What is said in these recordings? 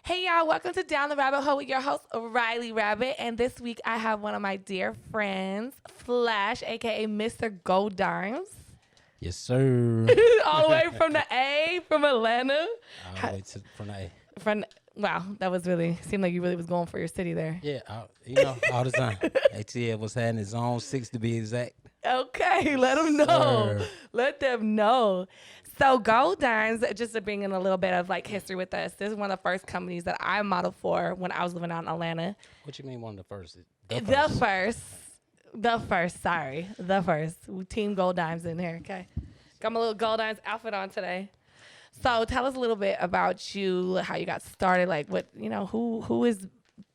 Hey y'all, welcome to Down the Rabbit Hole with your host, Rylee Rabbit. And this week I have one of my dear friends, Flash, aka Mr. Gold Dimes. Yes, sir. All the way from the A, from Atlanta. From the A. Wow, that was really, seemed like you really was going for your city there. Yeah, all the time. ATL was having its own 6 to be exact. Okay, let them know. Sir. Let them know. So Gold Dimes, just to bring in a little bit of like history with us, this is one of the first companies that I modeled for when I was living out in Atlanta. What you mean one of the first? The first. Team Gold Dimes in here, okay? Got my little Gold Dimes outfit on today. So tell us a little bit about you, how you got started, like what, who is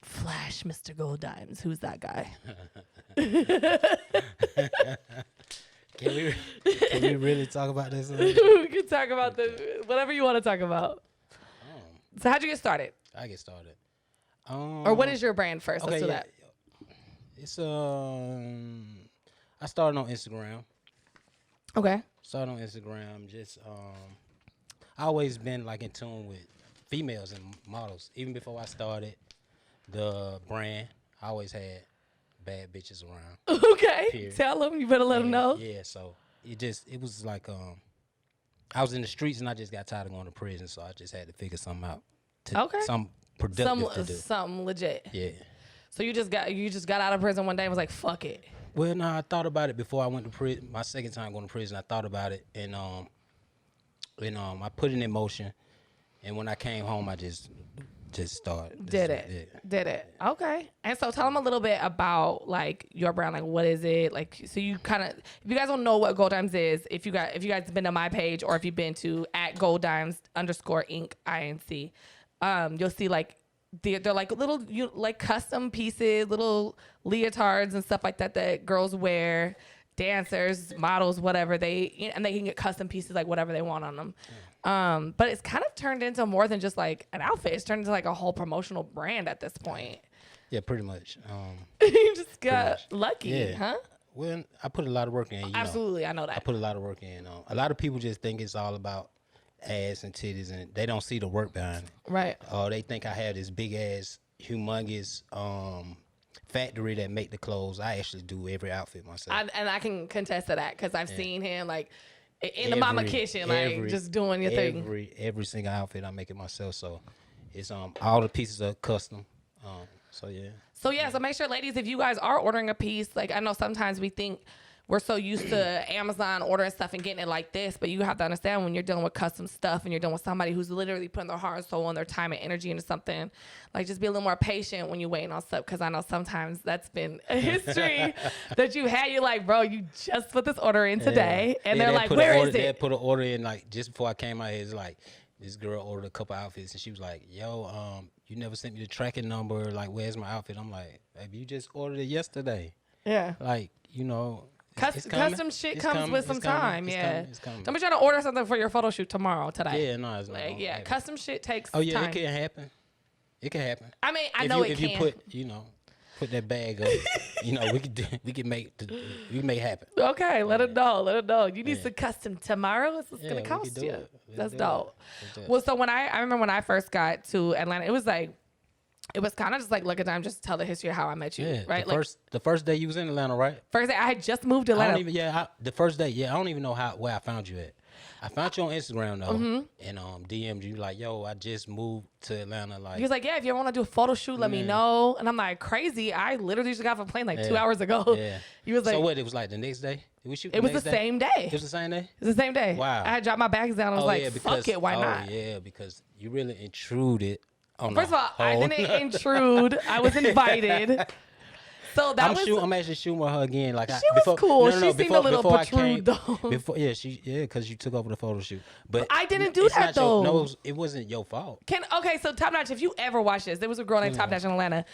Flash Mr. Gold Dimes? Who's that guy? Can we really talk about this? We can talk about whatever you want to talk about. So how'd you get started? I get started. Or what is your brand first? Let's do that. It's I started on Instagram. Okay. Just I always been like in tune with females and models. Even before I started the brand, I always had bad bitches around. Okay. Period. Tell them. You better let them know. Yeah, so it was like I was in the streets and I just got tired of going to prison, so I just had to figure something out. Something productive to do. Something legit. Yeah. So you just got out of prison one day and was like, fuck it. Well, no, I thought about it before I went to prison. My second time going to prison, I thought about it and I put it in motion. And when I came home, I just started. Did it. Okay. And so tell them a little bit about like your brand, like what is it? Like, so you kind of, if you guys don't know what Gold Dimes is, if you guys have been to my page or if you've been to @GoldDimes_Inc. INC, you'll see like, they're like little, like custom pieces, little leotards and stuff like that girls wear, dancers, models, whatever and they can get custom pieces like whatever they want on them. But it's kind of turned into more than just like an outfit. It's turned into like a whole promotional brand at this point. Yeah, pretty much. You just got lucky, huh? Well, I put a lot of work in. Absolutely, I know that. I put a lot of work in. A lot of people just think it's all about ass and titties, and they don't see the work behind it. Right. They think I have this big ass, humongous factory that make the clothes. I actually do every outfit myself. And I can contest to that because I've seen him like in the mama kitchen, like just doing your thing. Every single outfit I make it myself. So it's all the pieces are custom. So make sure, ladies, if you guys are ordering a piece, like I know sometimes we think we're so used to Amazon ordering stuff and getting it like this, but you have to understand when you're dealing with custom stuff and you're dealing with somebody who's literally putting their heart and soul and their time and energy into something, like just be a little more patient when you're waiting on stuff, because I know sometimes that's been a history that you had. You're like, bro, you just put this order in today, and they're like, where is it? They put an order in like just before I came out here. It's like this girl ordered a couple outfits and she was like, yo, you never sent me the tracking number. Like, where's my outfit? I'm like, baby, you just ordered it yesterday. Yeah. Like, custom shit comes with some time. Yeah. It's coming. Don't be trying to order something for your photo shoot today. Yeah, no, it's not. Like, custom shit takes Oh, yeah, time. it can happen. It can happen. I mean, I know it can. If you put that bag up, we can make it happen. Okay, let it know. You need some custom tomorrow. It's gonna cost you. That's dope. Well, so I remember when I first got to Atlanta, it was kind of just like look at time, just to tell the history of how I met you, yeah, right? The first day you was in Atlanta, right? First day I had just moved to Atlanta. The first day, I don't even know where I found you at. I found you on Instagram though, and DM'd you like, yo, I just moved to Atlanta. Like, he was like, yeah, if you want to do a photo shoot, let me know. And I'm like, crazy. I literally just got off a plane like 2 hours ago. Yeah. He was like, so what? It was like the next day. It was the same day. It was the same day. It was the same day. Wow. I had dropped my bags down. I was fuck it, why not? Yeah, because you really intruded. First of all, I didn't intrude. I was invited. So I'm actually shooting with her again. Like she was cool. She seemed a little protrude though. Because you took over the photo shoot. But I didn't do that though. No, it wasn't your fault. So Top Notch, if you ever watch this, there was a girl named Top Notch in Atlanta.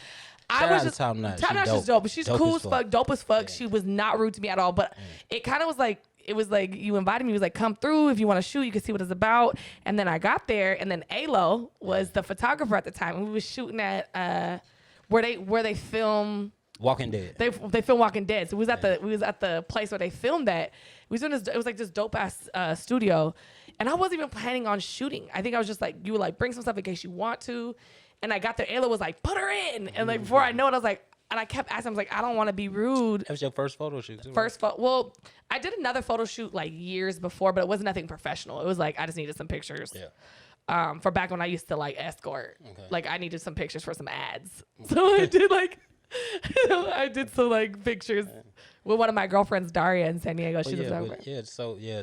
Top Notch. Top Notch is dope, but she's cool as fuck, dope as fuck. Yeah. She was not rude to me at all. But it kind of was like, it was like you invited me. It was like, come through if you want to shoot. You can see what it's about. And then I got there, and then Alo was the photographer at the time, and we was shooting at where they film Walking Dead. They filmed Walking Dead. So we was at the place where they filmed that. We was doing this. It was like this dope ass studio, And I wasn't even planning on shooting. I think I was just like, you were like, bring some stuff in case you want to. And I got there. Ayla was like, put her in. And like, before I know it, I was like, and I kept asking, I was like, I don't want to be rude. That was your first photo shoot too, Well, I did another photo shoot like years before, but it wasn't nothing professional. It was like, I just needed some pictures. Yeah. For back when I used to like escort. Okay. Like I needed some pictures for some ads. So I did like, some like pictures with one of my girlfriends, Daria, in San Diego. She was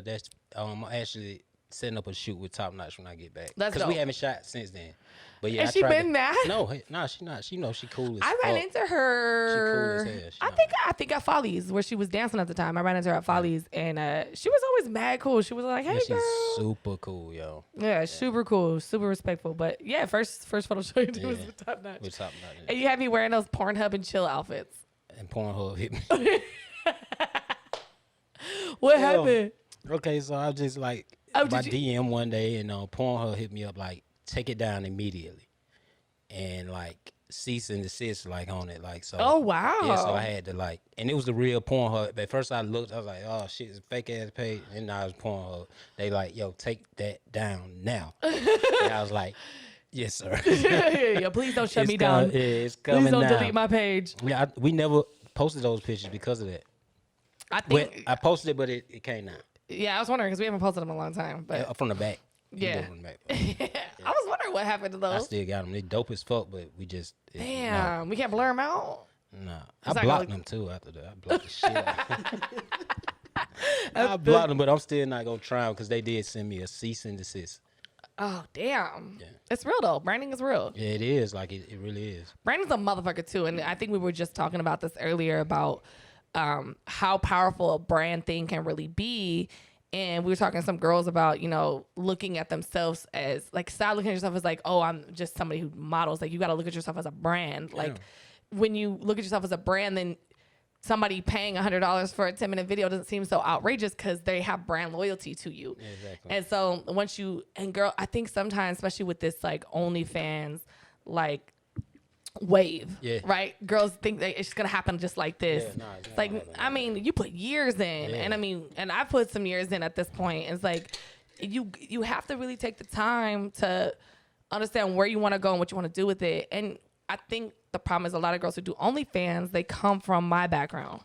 that's I'm actually setting up a shoot with Top Notch when I get back. That's because we haven't shot since then. But yeah, has she been mad? No, she not. She knows she cool as I ran into her. She cool as hell. I think at Follies where she was dancing at the time. I ran into her at Follies and she was always mad cool. She was like, "Hey, girl." She's super cool, yo. Yeah, super cool, super respectful. But yeah, first photo shoot you did was with Top Notch. With Top Notch. And you had me wearing those Pornhub and chill outfits. And Pornhub hit me. What happened? Okay, so I was just like my DM one day, and Pornhub hit me up like, take it down immediately, and like cease and desist like on it, like so. Oh wow. Yeah, so I had to like, and it was the real Pornhub. At first I looked, I was like, oh shit, it's a fake ass page, and now it's Pornhub. They like, yo, take that down now. And I was like, yes sir. Yeah, please don't shut me down. Yeah, it's coming. Please don't down. delete my page. Yeah, we never posted those pictures because of that. I think I posted it, but it came out. Yeah, I was wondering because we haven't posted them in a long time. But From the back. yeah. From the back. Yeah. I was wondering what happened to I those. still got them. They dope as fuck, but we just Damn, we can't blur them out. Nah, I blocked them too after that. I blocked the shit out. I blocked them, but I'm still not gonna try them because they did send me a cease and desist. Oh damn, Yeah. It's real though. Branding is real. Yeah, it is. Like it really is. Branding's a motherfucker too, and I think we were just talking about this earlier about how powerful a brand thing can really be. And we were talking to some girls about, looking at themselves as like, stop looking at yourself as like, oh, I'm just somebody who models. Like, you got to look at yourself as a brand. Like, when you look at yourself as a brand, then somebody paying $100 for a 10-minute video doesn't seem so outrageous because they have brand loyalty to you. Yeah, exactly. And so girl, I think sometimes, especially with this like OnlyFans, like, wave, right? Girls think that it's just gonna happen just like this. Yeah, it's like, I mean, you put years in, and I put some years in at this point. It's like you have to really take the time to understand where you want to go and what you want to do with it. And I think the problem is a lot of girls who do OnlyFans, they come from my background,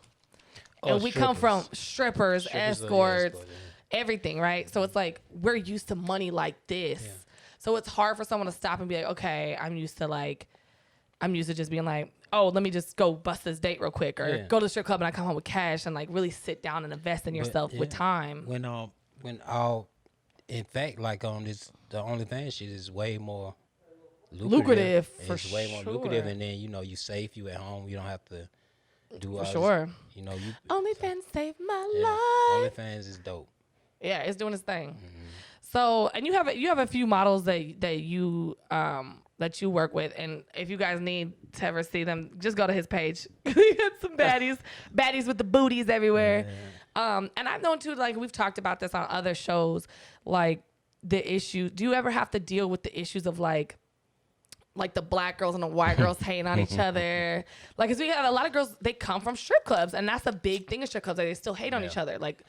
and we come from strippers escorts, everything, right? So it's like we're used to money like this, so it's hard for someone to stop and be like, okay, I'm used to just being like, oh, let me just go bust this date real quick, or go to the strip club and I come home with cash, and like really sit down and invest in yourself with time. In fact, like on the OnlyFans shit is way more lucrative. It's way more lucrative, and then you safe, you at home, you don't have to do all sure. This, OnlyFans saved my life. OnlyFans is dope. Yeah, it's doing its thing. Mm-hmm. So, and you have a few models that you work with, and if you guys need to ever see them, just go to his page. He got some baddies with the booties everywhere. Yeah. And I've known too, like we've talked about this on other shows, like the issue. Do you ever have to deal with the issues of like the black girls and the white girls hating on each other? Like, cause we have a lot of girls, they come from strip clubs, and that's a big thing in strip clubs. Like, they still hate on each other. Like,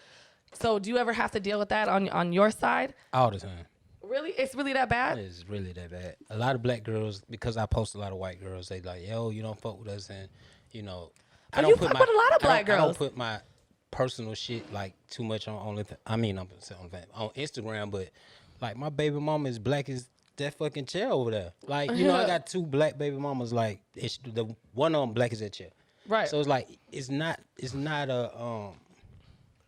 so do you ever have to deal with that on your side? All the time. Really? It's really that bad? It's really that bad. A lot of black girls, because I post a lot of white girls, they like, yo, you don't fuck with us, and I don't put a lot of black girls. I don't put my personal shit like too much on OnlyFans. I mean, on Instagram, but like my baby mama is black as that fucking chair over there. Like, I got two black baby mamas. Like, it's the one of them black as that chair. Right. So it's like it's not a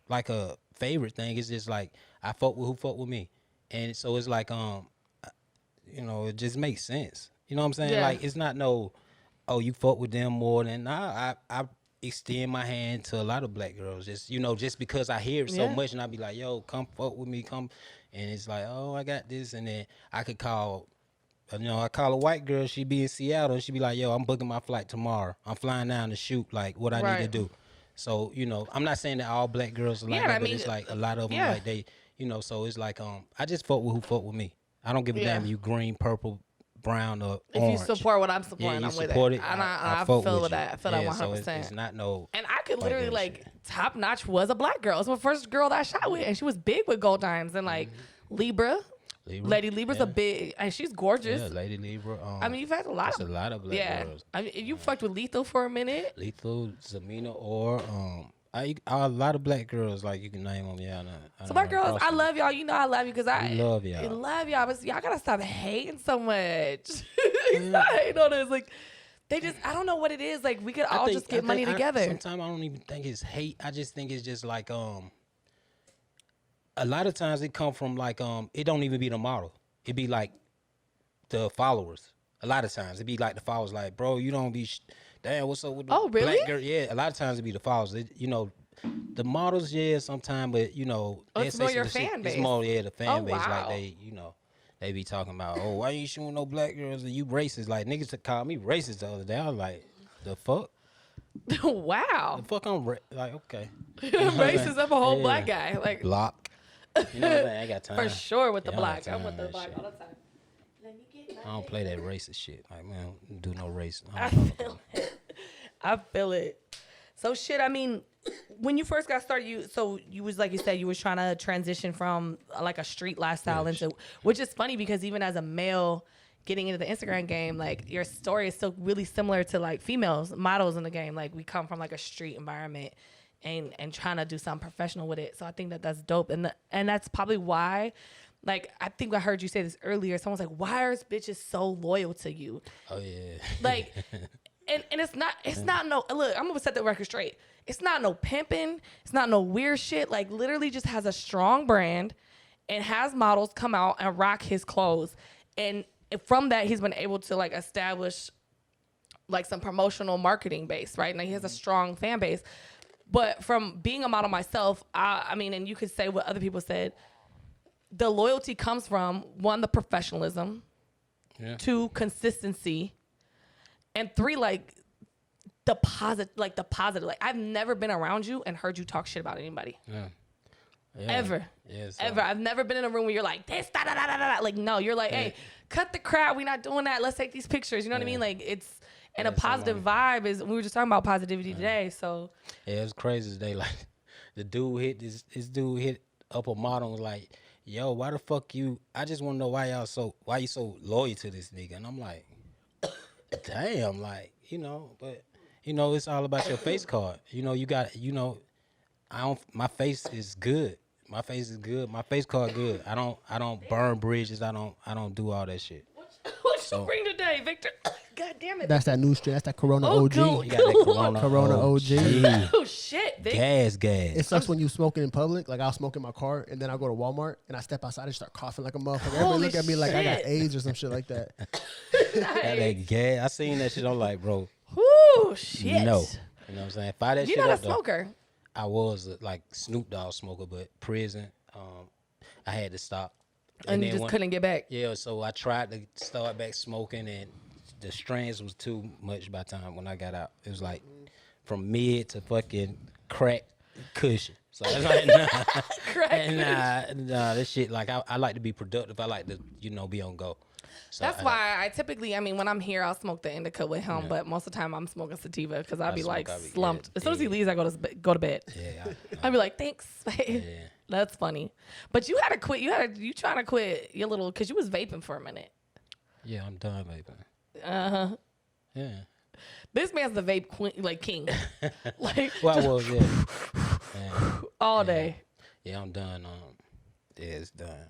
like a favorite thing. It's just like I fuck with who fuck with me. And so it's like, it just makes sense. You know what I'm saying? Yeah. Like, it's not you fuck with them more than I extend my hand to a lot of black girls. Just because I hear it so much, and I be like, yo, come fuck with me, come. And it's like, oh, I got this. And then I could call, I call a white girl, she be in Seattle, and she be like, yo, I'm booking my flight tomorrow. I'm flying down to shoot, like, what I need to do. So, I'm not saying that all black girls are like that, but it's like a lot of them, like they... so it's like I just fuck with who fuck with me. I don't give a damn you green, purple, brown, or orange. If you support what I'm supporting, I'm with it. And I feel with that. I feel that 100%. So it's not no. And I could literally like Top Notch was a black girl. It was my first girl that I shot with, and she was big with Gold Dimes, and like Libra. Lady Libra's a big, and she's gorgeous. Yeah, Lady Libra. I mean, you've had a lot of black girls. I mean, you fucked with Lethal for a minute. Lethal, Zamina, or a lot of black girls, like you can name them. Yeah, So black girls, I love y'all. You know I love you because I love y'all. I love y'all, but y'all gotta stop hating so much. Stop hating on us. Like, they just, I don't know what it is. Like, we could all just get money together. Sometimes I don't even think it's hate. I just think it's just like a lot of times it come from like it don't even be the model. It be like the followers. A lot of times it be like the followers, like, bro, you don't be damn, what's up with the black girl? Yeah, a lot of times it be the followers. You know, the models, yeah, sometimes, but you know, it's more your fan base. It's more, the fan base. Wow. Like they, you know, they be talking about, oh, why you showing no black girls and you racist? Like niggas to call me racist the other day. I was like, the fuck? Wow. The fuck like, okay. Racist, I'm a whole black guy. Like block. You know what I'm saying? I got time. For sure with the black. I'm with the black all the time. I don't play that racist shit. Like, man, don't do no race. I feel it. I feel it. So shit, I mean, when you first got started, you was, like you said, you was trying to transition from like a street lifestyle into, which is funny because even as a male getting into the Instagram game, like your story is still really similar to like females, models in the game. Like we come from like a street environment and trying to do something professional with it. So I think that that's dope. And that's probably why, like, I think I heard you say this earlier. Someone's like, why are bitches so loyal to you? Oh, yeah. Like, and it's not no, look, I'm going to set the record straight. It's not no pimping. It's not no weird shit. Like, literally just has a strong brand and has models come out and rock his clothes. And from that, he's been able to, like, establish, like, some promotional marketing base, right? And he has a strong fan base. But from being a model myself, I mean, and you could say what other people said, the loyalty comes from, one, the professionalism, 2, consistency, and 3, like, the positive. Like, I've never been around you and heard you talk shit about anybody. Yeah. Ever. Yes. Ever. I've never been in a room where you're like, this, da, da, da, da, da. Like, no, you're like, hey, cut the crap. We're not doing that. Let's take these pictures. You know what I mean? Like, it's, and a positive vibe is, we were just talking about positivity today, so. Yeah, it was crazy today. Like, the dude hit, this dude hit up a model and was like, yo, why the fuck you, I just want to know why you so loyal to this nigga? And I'm like, damn, like, you know, but, you know, it's all about your face card. You know, you got, you know, my face is good. My face is good. My face card good. I don't burn bridges. I don't do all that shit. What you bring today, Victor? God damn it. That's that new strain. That's that Corona OG. You got that Corona OG. Oh, shit, Vic. Gas. It sucks when you smoking in public. Like, I'll smoke in my car, and then I'll go to Walmart, and I step outside and start coughing like a motherfucker. Everybody look at me like I got AIDS or some shit like that. That gas. I seen that shit. I'm like, bro. Whoo, shit. No. You know what I'm saying? Fire that shit up. You're not a smoker. I was like Snoop Dogg smoker, but prison, I had to stop. And you just couldn't get back? Yeah, so I tried to start back smoking, and the strains was too much by the time when I got out. It was like from mid to fucking crack cushion. So I was like, nah, this shit, like, I like to be productive. I like to, you know, be on go. So that's why I typically, I mean, when I'm here, I'll smoke the indica with him, but most of the time I'm smoking sativa because I'll be like slumped. As soon as he leaves, I go to bed. Yeah, I'll be like, thanks. Yeah. That's funny. But you had to quit. You trying to quit your little, because you was vaping for a minute. Yeah, I'm done vaping. Uh-huh. Yeah. This man's the vape queen, like king. Like, well, I was, yeah. All day. Yeah, I'm done. Yeah, it's done.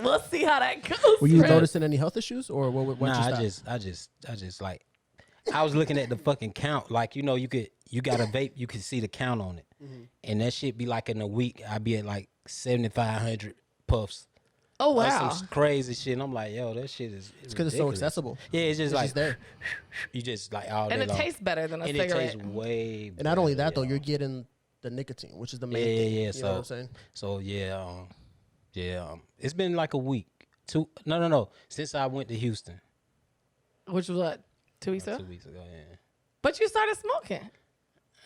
We'll see how that goes. Were you noticing any health issues, or what? Nah, I just like, I was looking at the fucking count. Like, you know, you got a vape, you can see the count on it, and that shit be like in a week, I'd be at like 7,500 puffs. Oh wow, that's some crazy shit. And I'm like, yo, that shit is. It's because it's so accessible. Yeah, it's just like there. You just like all day and it long. Tastes better than a cigarette. And it tastes way. And not only that though, you're getting the nicotine, which is the main thing. Yeah. You know what I'm saying? So yeah, it's been like a week. No. Since I went to Houston. Which was what, 2 weeks ago? 2 weeks ago, yeah. But you started smoking.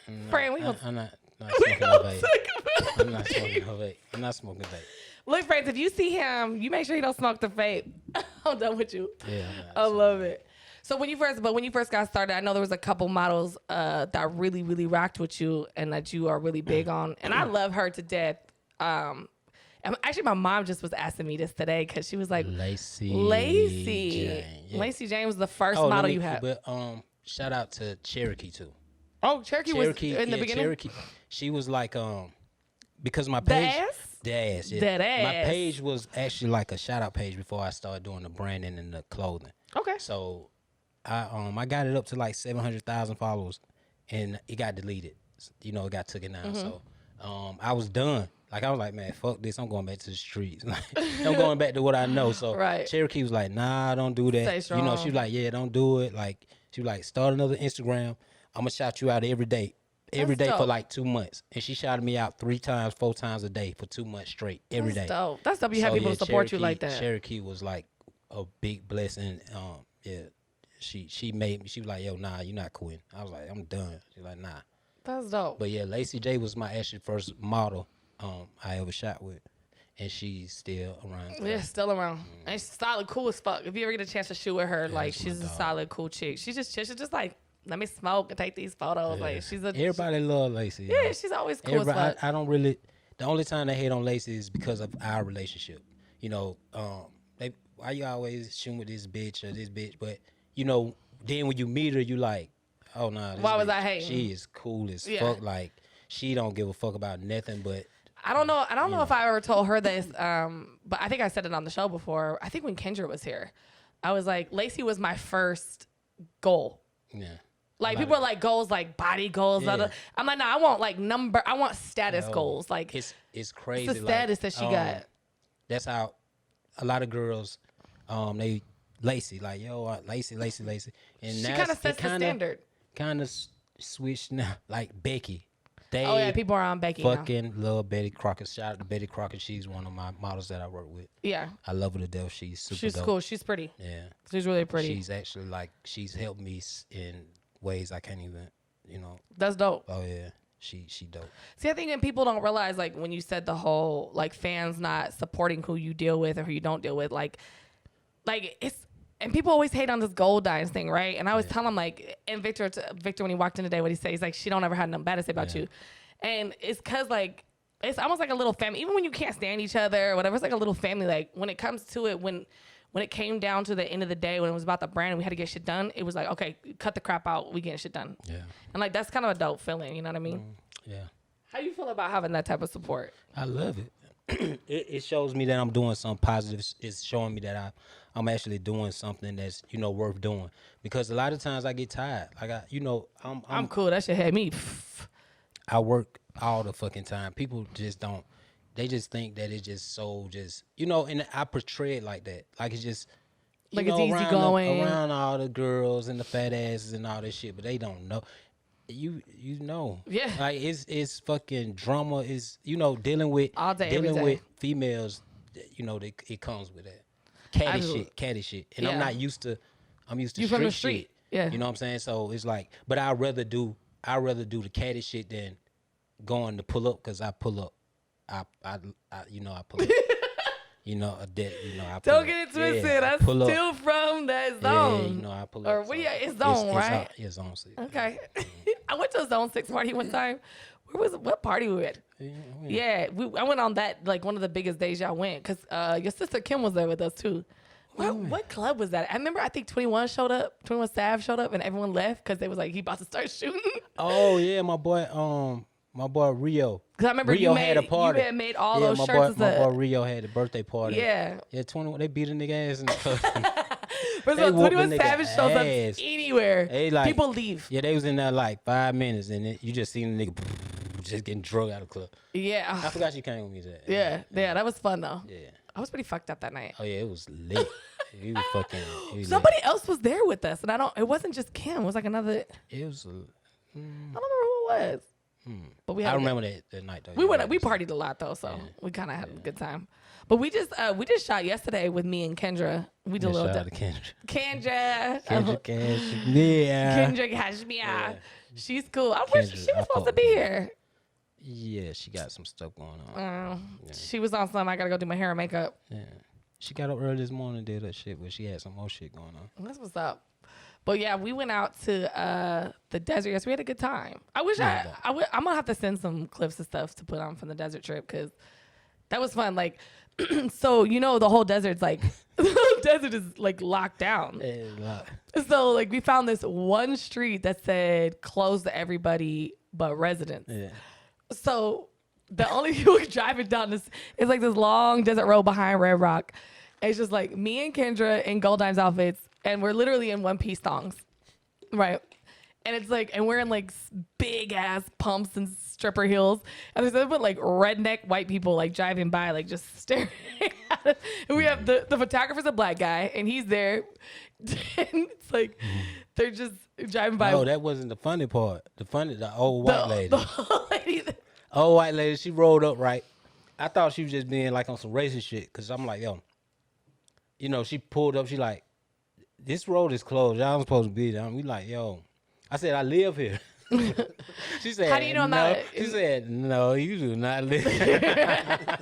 I'm not smoking no vape. I'm not smoking no vape. I'm not smoking vape. Look, friends, if you see him, you make sure he don't smoke the vape. I'm done with you. Yeah, I love it. So when you first got started, I know there was a couple models that really, really rocked with you and that you are really big on. And I love her to death. Actually, my mom just was asking me this today because she was like, Lacey Jane. Yeah. Lacey Jane was the first model you had. But shout out to Cherokee too. Oh, Cherokee was in the beginning. Cherokee, she was like because my The page, ass? yeah. That My ass. page was actually like a shout out page before I started doing the branding and the clothing. Okay. So I got it up to like 700,000 followers, and it got deleted. You know, it got taken down. So I was done. Like I was like, man, fuck this. I'm going back to the streets. Like, I'm going back to what I know. So Right. Cherokee was like, nah, don't do that. Stay strong. You know, she was like, yeah, don't do it. Like she was like, start another Instagram. I'm gonna shout you out every day. Every That's day for dope. like 2 months. And she shouted me out 3 times, 4 times a day for 2 months straight, every day. That's dope. That's dope. You have people to support you like that. Cherokee was like a big blessing. She made me, she was like, yo, nah, you're not quitting. I was like, I'm done. She's like, nah. That's dope. But yeah, Lacey J was my actually first model I ever shot with. And she's still around. Yeah, still around. And she's solid, cool as fuck. If you ever get a chance to shoot with her, like that's my she's a dog. solid, cool chick. She's just like, let me smoke and take these photos. Yeah. Like she's a Everybody love Lacey. yeah, she's always cool as fuck. I don't really. The only time they hate on Lacey is because of our relationship. You know, why you always shooting with this bitch or this bitch? But you know, then when you meet her, you like, oh nah. This Why was bitch, I hating? She is cool as Yeah. fuck. Like she don't give a fuck about nothing. But I don't know if I ever told her this, but I think I said it on the show before. I think when Kendra was here, I was like, Lacey was my first goal. yeah, Like people are like goals, like body goals. Yeah. I'm like, no, I want like number. I want status No, goals. Like it's crazy. the status that she got. That's how a lot of girls, they Lacey like yo, Lacey, and She now kind of sets the standard. Kind of switched now, like Becky. They Oh yeah, people are on Becky now. fucking love Betty Crocker. Shout out to Betty Crocker. She's one of my models that I work with. Yeah, I love her to death. She's super she's dope. cool. She's pretty. Yeah. She's really pretty. She's actually like, she's helped me in ways I can't even, you know. That's dope. Oh yeah, she dope. See, I think that people don't realize, like, when you said the whole, like, fans not supporting who you deal with or who you don't deal with, like it's, and people always hate on this gold dines thing, right? And I always tell them, like, and Victor, when he walked in today, what he said, he's like, she don't ever have nothing bad to say about you. And it's because, like, it's almost like a little family. Even when you can't stand each other or whatever, it's like a little family. Like, when it comes to it, when it came down to the end of the day, when it was about the brand and we had to get shit done, it was like, okay, cut the crap out. We getting shit done. Yeah. And, like, that's kind of a dope feeling. You know what I mean? Yeah. How you feel about having that type of support? I love it. It shows me that I'm doing something positive. It's showing me that I'm actually doing something that's, you know, worth doing. Because a lot of times I get tired. Like I'm cool. That shit had me. I work all the fucking time. People just don't. They just think that it's just so just, you know, and I portray it like that. Like it's just, you Like know, it's easy going. around all the girls and the fat asses and all this shit, but they don't know. You know. Yeah. Like it's fucking drama is, you know, dealing with All day, every dealing day. with females, you know, it comes with that. Catty shit. And I'm Yeah. not used to You street from the street. shit. Yeah. You know what I'm saying? So it's like, but I'd rather do the catty shit than going to pull up, because I pull up. I pull up. You know, I pull Don't up. get it twisted. Yeah, I I'm pull up. still from that Yeah, zone. you know, I pull Or up. what? so Yeah, it's zone, right? It's zone 6. Okay. I went to a Zone 6 party one time. What party we at? Yeah, I went on that, like, one of the biggest days y'all went, because your sister Kim was there with us, too. What club was that? I remember, I think 21 Sav showed up, and everyone left because they was like, he about to start shooting. Oh yeah, my boy Rio. Because I remember Rio you had a party. had made all those my shirts. my boy Rio had a birthday party. Yeah. Yeah, 21. They beat a nigga ass in the club. First They of all, whooped 21 the nigga Savage shows up ass. anywhere. They like- People leave. Yeah, they was in there like 5 minutes, and then you just seen the nigga just getting drug out of the club. Yeah. I forgot you came with me to that. Yeah, that was fun though. Yeah. I was pretty fucked up that night. Oh yeah, it was lit. He was fucking. He was Somebody else was there with us, and it wasn't just Kim. It was like another. lit. It was. I don't remember who it was. But we had. I remember that night though. We partied a lot though, so we kind of had a good time. But we just shot yesterday with me and Kendra. We did a little. Shout out to Kendra. Kendra. Yeah. Kendra Kashmir. She's cool. I wish Kendra, she I was supposed to fuck be with here. Yeah, she got some stuff going on. She was on some. I gotta go do my hair and makeup. Yeah. She got up early this morning and did that shit, but she had some more shit going on. That's what's up. But yeah, we went out to the desert. Yes, we had a good time. I wish I'm gonna have to send some clips and stuff to put on from the desert trip, because That was fun. Like, so the whole desert's like, the whole desert is like locked down. So like we found this one street that said closed to everybody but residents. Yeah. So the only people driving down this is like this long desert road behind Red Rock. And it's just like me and Kendra in Gold Dimes outfits, and we're literally in one-piece thongs, right? And it's like, and we're in like big ass pumps and stripper heels. And there's nothing but like redneck white people like driving by, like just staring at us. And we have the photographer's a black guy, and he's there. And it's like, they're just driving by. No, that wasn't the funny part. The old white lady. The old lady. Old white lady, she rolled up right. I thought she was just being like on some racist shit. Cause I'm like, yo, she pulled up. She like, this road is closed. Y'all supposed to be there. We like, yo. I said, I live here. She said, how do you know I'm no. not? She said, no, you do not live here.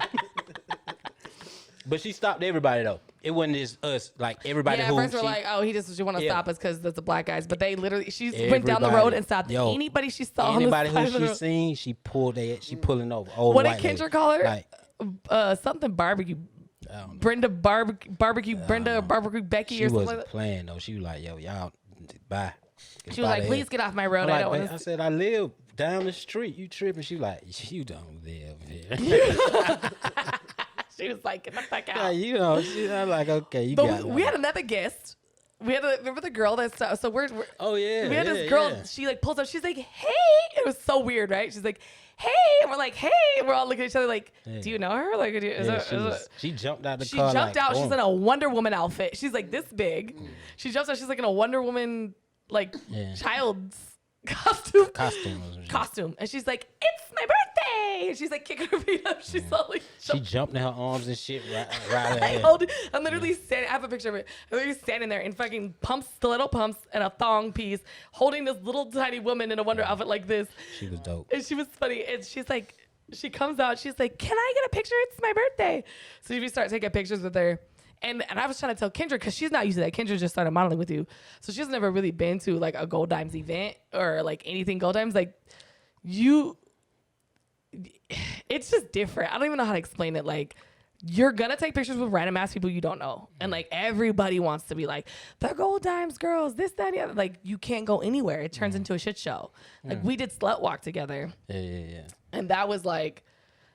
But she stopped everybody though. It wasn't just us. Like everybody. Yeah, who at first we're like, oh, he just want to stop us because there's the black guys. But they literally, she went down the road and stopped anybody she saw. Anybody on the who she seen, she pulled that. She pulling over. Old what white did Kendra lady. call her? Like, something barbecue. Brenda barbecue Becky she or something wasn't like that. playing though. She was like, yo, y'all, bye. She was like, please get off my road. Like, I don't want to. I said, I live down the street. You tripping? She like, you don't live here. She was like, get the fuck out. I'm like, okay, you but got it. we had another guest. Remember the girl that's so we're oh yeah. We had this girl. She like pulls up. She's like, hey. It was so weird, right? She's like, hey. And we're like, hey. And we're all looking at each other like, do you know her? Like, she jumped out the she car. She jumped like, out. She's in a Wonder Woman outfit. She's like this big. She jumps out. She's like in a Wonder Woman like child's costume. And she's like, it's my birthday. And she's like kicking her feet up. She's slowly. She jumped in her arms and shit right I'm literally standing. I have a picture of it. I'm literally standing there in fucking stiletto pumps and a thong piece, holding this little tiny woman in a Wonder outfit like this. She was dope. And she was funny. And she's like, she comes out. She's like, can I get a picture? It's my birthday. So we start taking pictures with her. And I was trying to tell Kendra, because she's not used to that. Kendra just started modeling with you. So she's never really been to like a Gold Dimes event or like anything Gold Dimes. Like it's just different. I don't even know how to explain it. Like you're going to take pictures with random ass people you don't know. And like everybody wants to be like, the Gold Dimes girls, this, that, and the other. Like you can't go anywhere. It turns into a shit show. Like we did Slut Walk together. Yeah. And that was like,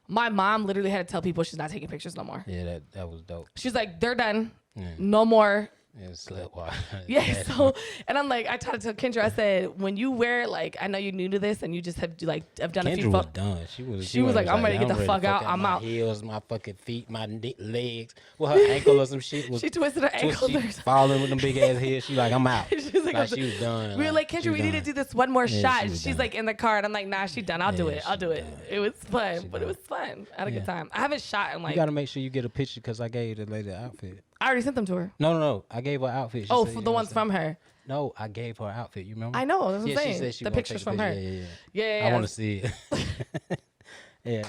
my mom literally had to tell people she's not taking pictures no more. Yeah, that was dope. She's like, they're done. Yeah. No more. Yeah, Slut Walk. Yeah, so, and I'm like, I tried to tell Kendra, I said, when you wear, like, I know you're new to this and you just have done Kendra a few was done. She was like, I'm ready to get the fuck out. I'm out. My heels, my fucking feet, my legs. Well, her ankle or some shit was. She twisted her ankle. She falling with them big ass heels. She like, I'm out. She's like she was done. We were like, Kendra, we need to do this one more shot. She's like in the car, and I'm like, nah, she's done. I'll do it. It was fun, but it was fun. I had a good time. I haven't shot in like. You gotta make sure you get a picture because I gave the lady the outfit. I already sent them to her. No. I gave her outfit. For the ones from her. No, I gave her outfit. You remember? I know. That's what I'm saying. She said she the pictures from her. Yeah. I want to see it. Yeah.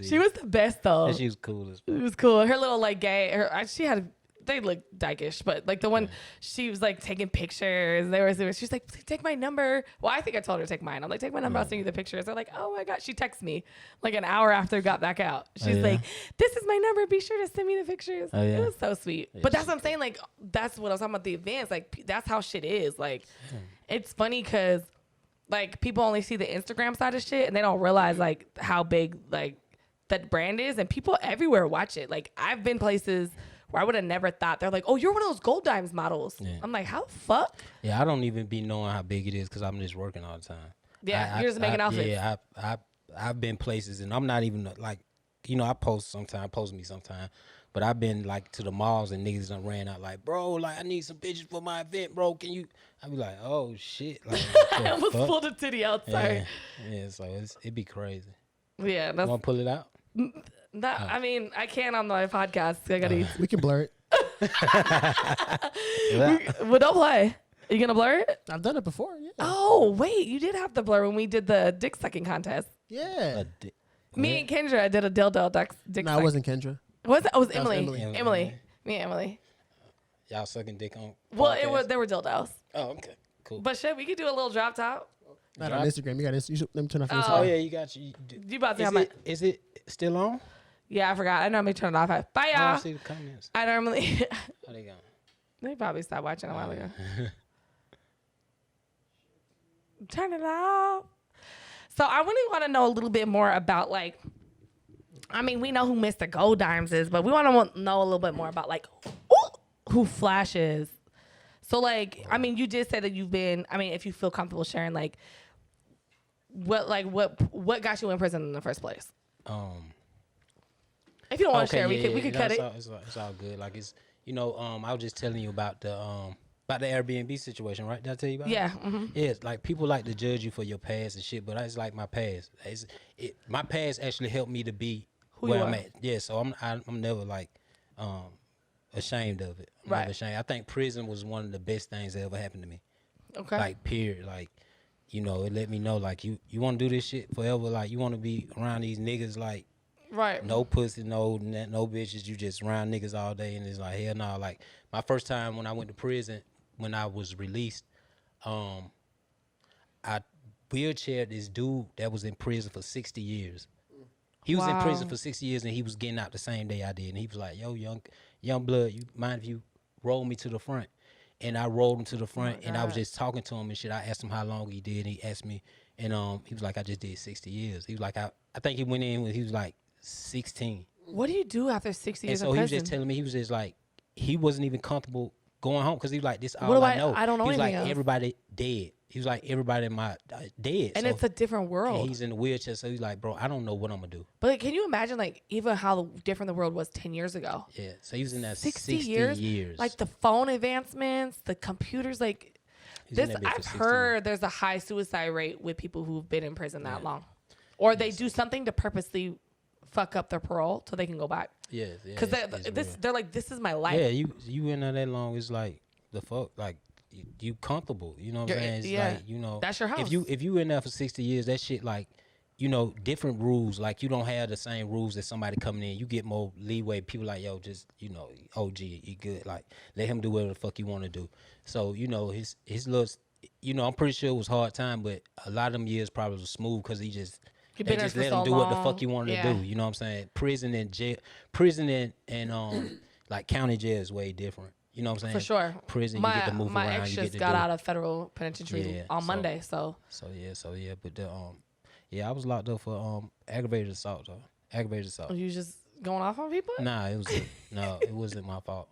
She was the best though. And she was cool as well. It was cool. Her little like gay. She had. They looked dykish, but like the one she was like taking pictures. She's like, please take my number. Well, I think I told her to take mine. I'm like, take my number. I'll send you the pictures. They're like, oh my god. She texts me like an hour after I got back out. She's like, this is my number. Be sure to send me the pictures. It was so sweet. But that's what I'm saying. Like that's what I was talking about the events. Like that's how shit is. Like it's funny because like people only see the Instagram side of shit and they don't realize like how big like that brand is, and people everywhere watch it. Like I've been places where I would have never thought. They're like, oh, you're one of those Gold Dimes models. Yeah. I'm like, how fuck? Yeah, I don't even be knowing how big it is because I'm just working all the time. Yeah, you're just making outfits. Yeah, I've been places and I'm not even like, I post me sometime, but I've been like to the malls and niggas done ran out like, bro, like I need some pictures for my event, bro. Can you? I be like, oh shit. Like, I almost pulled a titty out. Sorry. Yeah, so it'd be crazy. Yeah. You want to pull it out? I mean, I can't on my podcast. I gotta eat. We can blur it. Well, don't play. Are you gonna blur it? I've done it before. Yeah. Oh wait, you did have the blur when we did the dick sucking contest. Yeah. Me and Kendra did a dildo dick. No, it wasn't Kendra. Was it? Oh, it was Emily. Emily. Me and Emily. Y'all sucking dick on? Well, there were dildos. Oh, okay, cool. But shit, we could do a little drop top. Not on Instagram. You got. You should let me turn off your Instagram. Oh yeah, you got you. You about to have my? Is it still on? Yeah, I forgot. I normally turn it off. Bye, I y'all. don't see the comments. I normally. How they going? They probably stopped watching a while ago. Turn it off. So I really want to know a little bit more about like. I mean, we know who Mr. Gold Dimes is, but we want to know a little bit more about like who Flash is. So like, I mean, you did say that you've been. I mean, if you feel comfortable sharing, like, what got you in prison in the first place? If you don't want to share, we could cut it. It's all good. Like it's I was just telling you about the Airbnb situation, right? Did I tell you about it? Yeah. Mm-hmm. Yeah, it's like people like to judge you for your past and shit, but it's like my past. My past actually helped me to be where I'm at. Yeah, so I'm never like ashamed of it. I'm never ashamed. I think prison was one of the best things that ever happened to me. Okay. Like period. Like, it let me know like you want to do this shit forever. Like you want to be around these niggas like no pussy, no bitches. You just around niggas all day, and it's like hell no. Like my first time when I went to prison, when I was released, I wheelchaired this dude that was in prison for 60 years. He was in prison for 6 years, and he was getting out the same day I did. And he was like, "Yo, young blood, you mind if you roll me to the front?" And I rolled him to the front, and I was just talking to him and shit. I asked him how long he did, and he asked me, and he was like, "I just did 60 years." He was like, I think he went in when he was like 16. What do you do after 60 years? And so in he prison? was just telling me, he was just like, he wasn't even comfortable going home because he was like, "This all I know." I don't know. He was like, else. "Everybody dead." He was like, "Everybody in my dead." And so, it's a different world. And he's in the wheelchair, so he's like, "Bro, I don't know what I'm gonna do." But like, can you imagine like even how different the world was 10 years ago? Yeah. So he was in that 60 years. Like the phone advancements, the computers, like this. I've heard there's a high suicide rate with people who've been in prison that long, or they do something to purposely fuck up their parole so they can go back. Yeah. Because they're like, this is my life. Yeah. You in there that long? It's like the fuck, like. You comfortable, you know what I'm saying? It's like, that's your house. If you in there for 60 years, that shit like, different rules. Like you don't have the same rules as somebody coming in. You get more leeway. People like, yo, just OG, you good. Like let him do whatever the fuck you want to do. So his looks, I'm pretty sure it was hard time, but a lot of them years probably was smooth because they just let him do what the fuck he wanted to do. You know what I'm saying? Prison and jail, and like county jail is way different. You know what I'm saying? For sure. Prison, you get to move around. My ex just got out of federal penitentiary on Monday, so. So yeah, but I was locked up for aggravated assault though. Aggravated assault. You just going off on people? Nah, it wasn't my fault.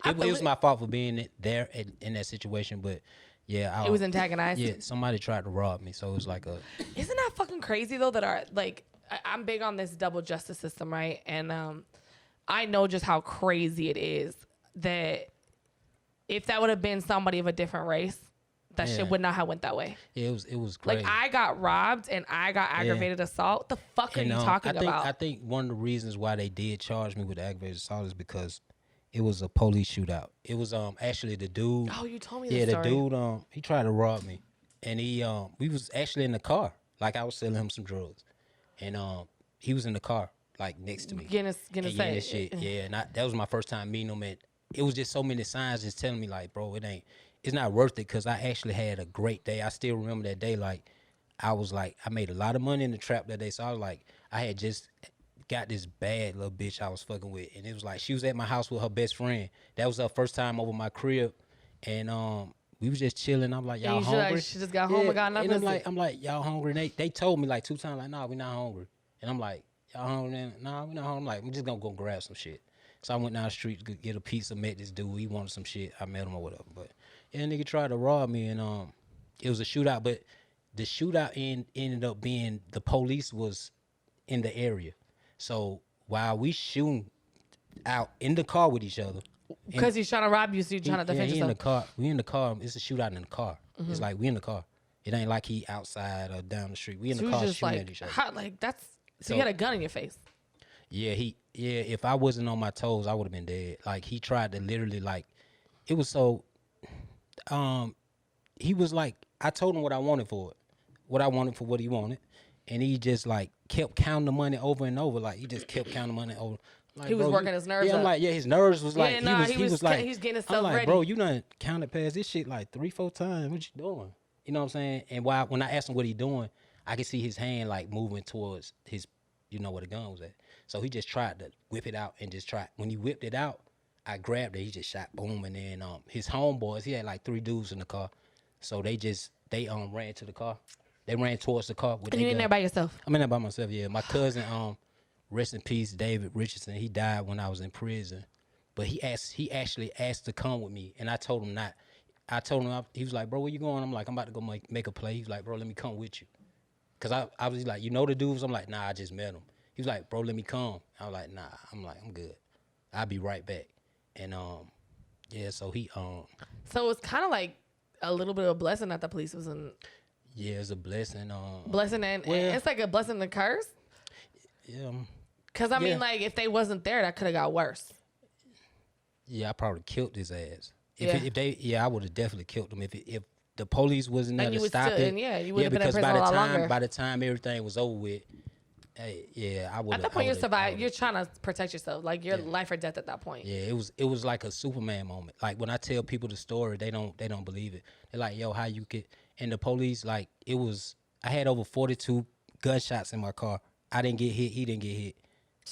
It was my fault for being there in that situation, but yeah, it was antagonized. Yeah, somebody tried to rob me, so it was like Isn't that fucking crazy though? That I'm big on this double justice system, right? And I know just how crazy it is. That if that would have been somebody of a different race, that shit would not have went that way. Yeah, it was crazy. Like I got robbed and I got aggravated assault. The fuck are you talking about? I think one of the reasons why they did charge me with aggravated assault is because it was a police shootout. It was actually the dude. Oh, you told me this story. Yeah, the dude he tried to rob me, and we was actually in the car. Like I was selling him some drugs, and he was in the car like next to me. Getting shit. Yeah, and that was my first time meeting him. And it was just so many signs just telling me like, bro, it's not worth it because I actually had a great day. I still remember that day. Like, I made a lot of money in the trap that day. So I was like, I had just got this bad little bitch I was fucking with. And it was like, she was at my house with her best friend. That was her first time over my crib. And we was just chilling. I'm like, y'all hungry? She just got home and got nothing. And I'm like, y'all hungry? And they told me like 2 times, like, nah, we not hungry. And I'm like, y'all hungry? Nah, we not hungry. I'm like, we just gonna go grab some shit. So I went down the street to get a pizza, met this dude. He wanted some shit. I met him or whatever. But yeah, nigga tried to rob me, and it was a shootout. But the shootout ended up being the police was in the area. So while we shooting out in the car with each other, because he's trying to rob you, so you're trying to defend yourself. In the car. We in the car. It's a shootout in the car. Mm-hmm. It's like we in the car. It ain't like he outside or down the street. We in the car shooting at each other. So you had a gun in your face. Yeah, if I wasn't on my toes, I would have been dead. Like he tried to literally it was so. He was like, I told him what I wanted for it, what he wanted, and he just like kept counting the money over and over. Like he just kept counting the money over. Like, he was working his nerves. Yeah, I'm like, his nerves was like, he was like, he's getting himself I'm like, ready. bro, you done counted past this shit like 3-4 times. What you doing? You know what I'm saying? And when I asked him what he doing, I could see his hand like moving towards his you know where the gun was at. So he just tried to whip it out and just tried. When he whipped it out, I grabbed it. He just shot, boom, and then his homeboys, he had like 3 dudes in the car. So they ran to the car. They ran towards the car. And you in there by yourself? I'm in there by myself, yeah. My cousin, rest in peace, David Richardson, he died when I was in prison. But he actually asked to come with me, and I told him not. I told him, he was like, bro, where you going? I'm like, I'm about to go make a play. He was like, bro, let me come with you. Because I was like, you know the dudes? I'm like, nah, I just met him. He was like, bro, let me come. I was like, nah. I'm like, I'm good. I'll be right back. And, yeah, so he... So it's kind of like a little bit of a blessing that the police was in... Yeah, it's a blessing. Blessing and it's like a blessing and a curse? Yeah. Because, I mean, like, if they wasn't there, that could have got worse. Yeah, I probably killed his ass. Yeah. I would have definitely killed him. If the police wasn't there And to you would stop still, it. and yeah, you would have been in because prison a lot longer. by the time everything was over with, hey, yeah, I would. At that point, you're surviving. You're trying to protect yourself, like your life or death at that point. Yeah, it was like a Superman moment. Like when I tell people the story, they don't believe it. They're like, yo, how you could? And the police, like, it was. I had over 42 gunshots in my car. I didn't get hit. He didn't get hit.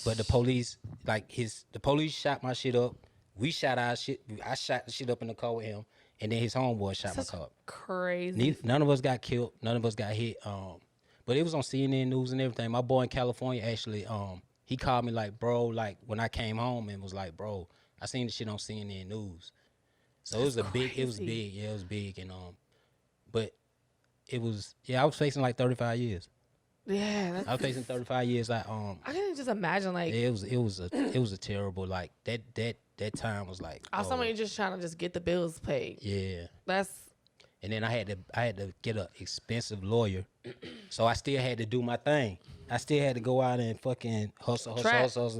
But the police, the police shot my shit up. We shot our shit. I shot the shit up in the car with him, and then his homeboy shot my car. Crazy. None of us got killed. None of us got hit. But it was on CNN News and everything. My boy in California actually, he called me like, bro, like when I came home and was like, bro, I seen the shit on CNN News. So it was big. Yeah, it was big. And but it was, I was facing like 35 years. Yeah, I was facing 35 years. I can just imagine like it was a terrible, like that time was like. Somebody just trying to just get the bills paid. Yeah. And then I had to get an expensive lawyer, so I still had to do my thing. I still had to go out and fucking hustle,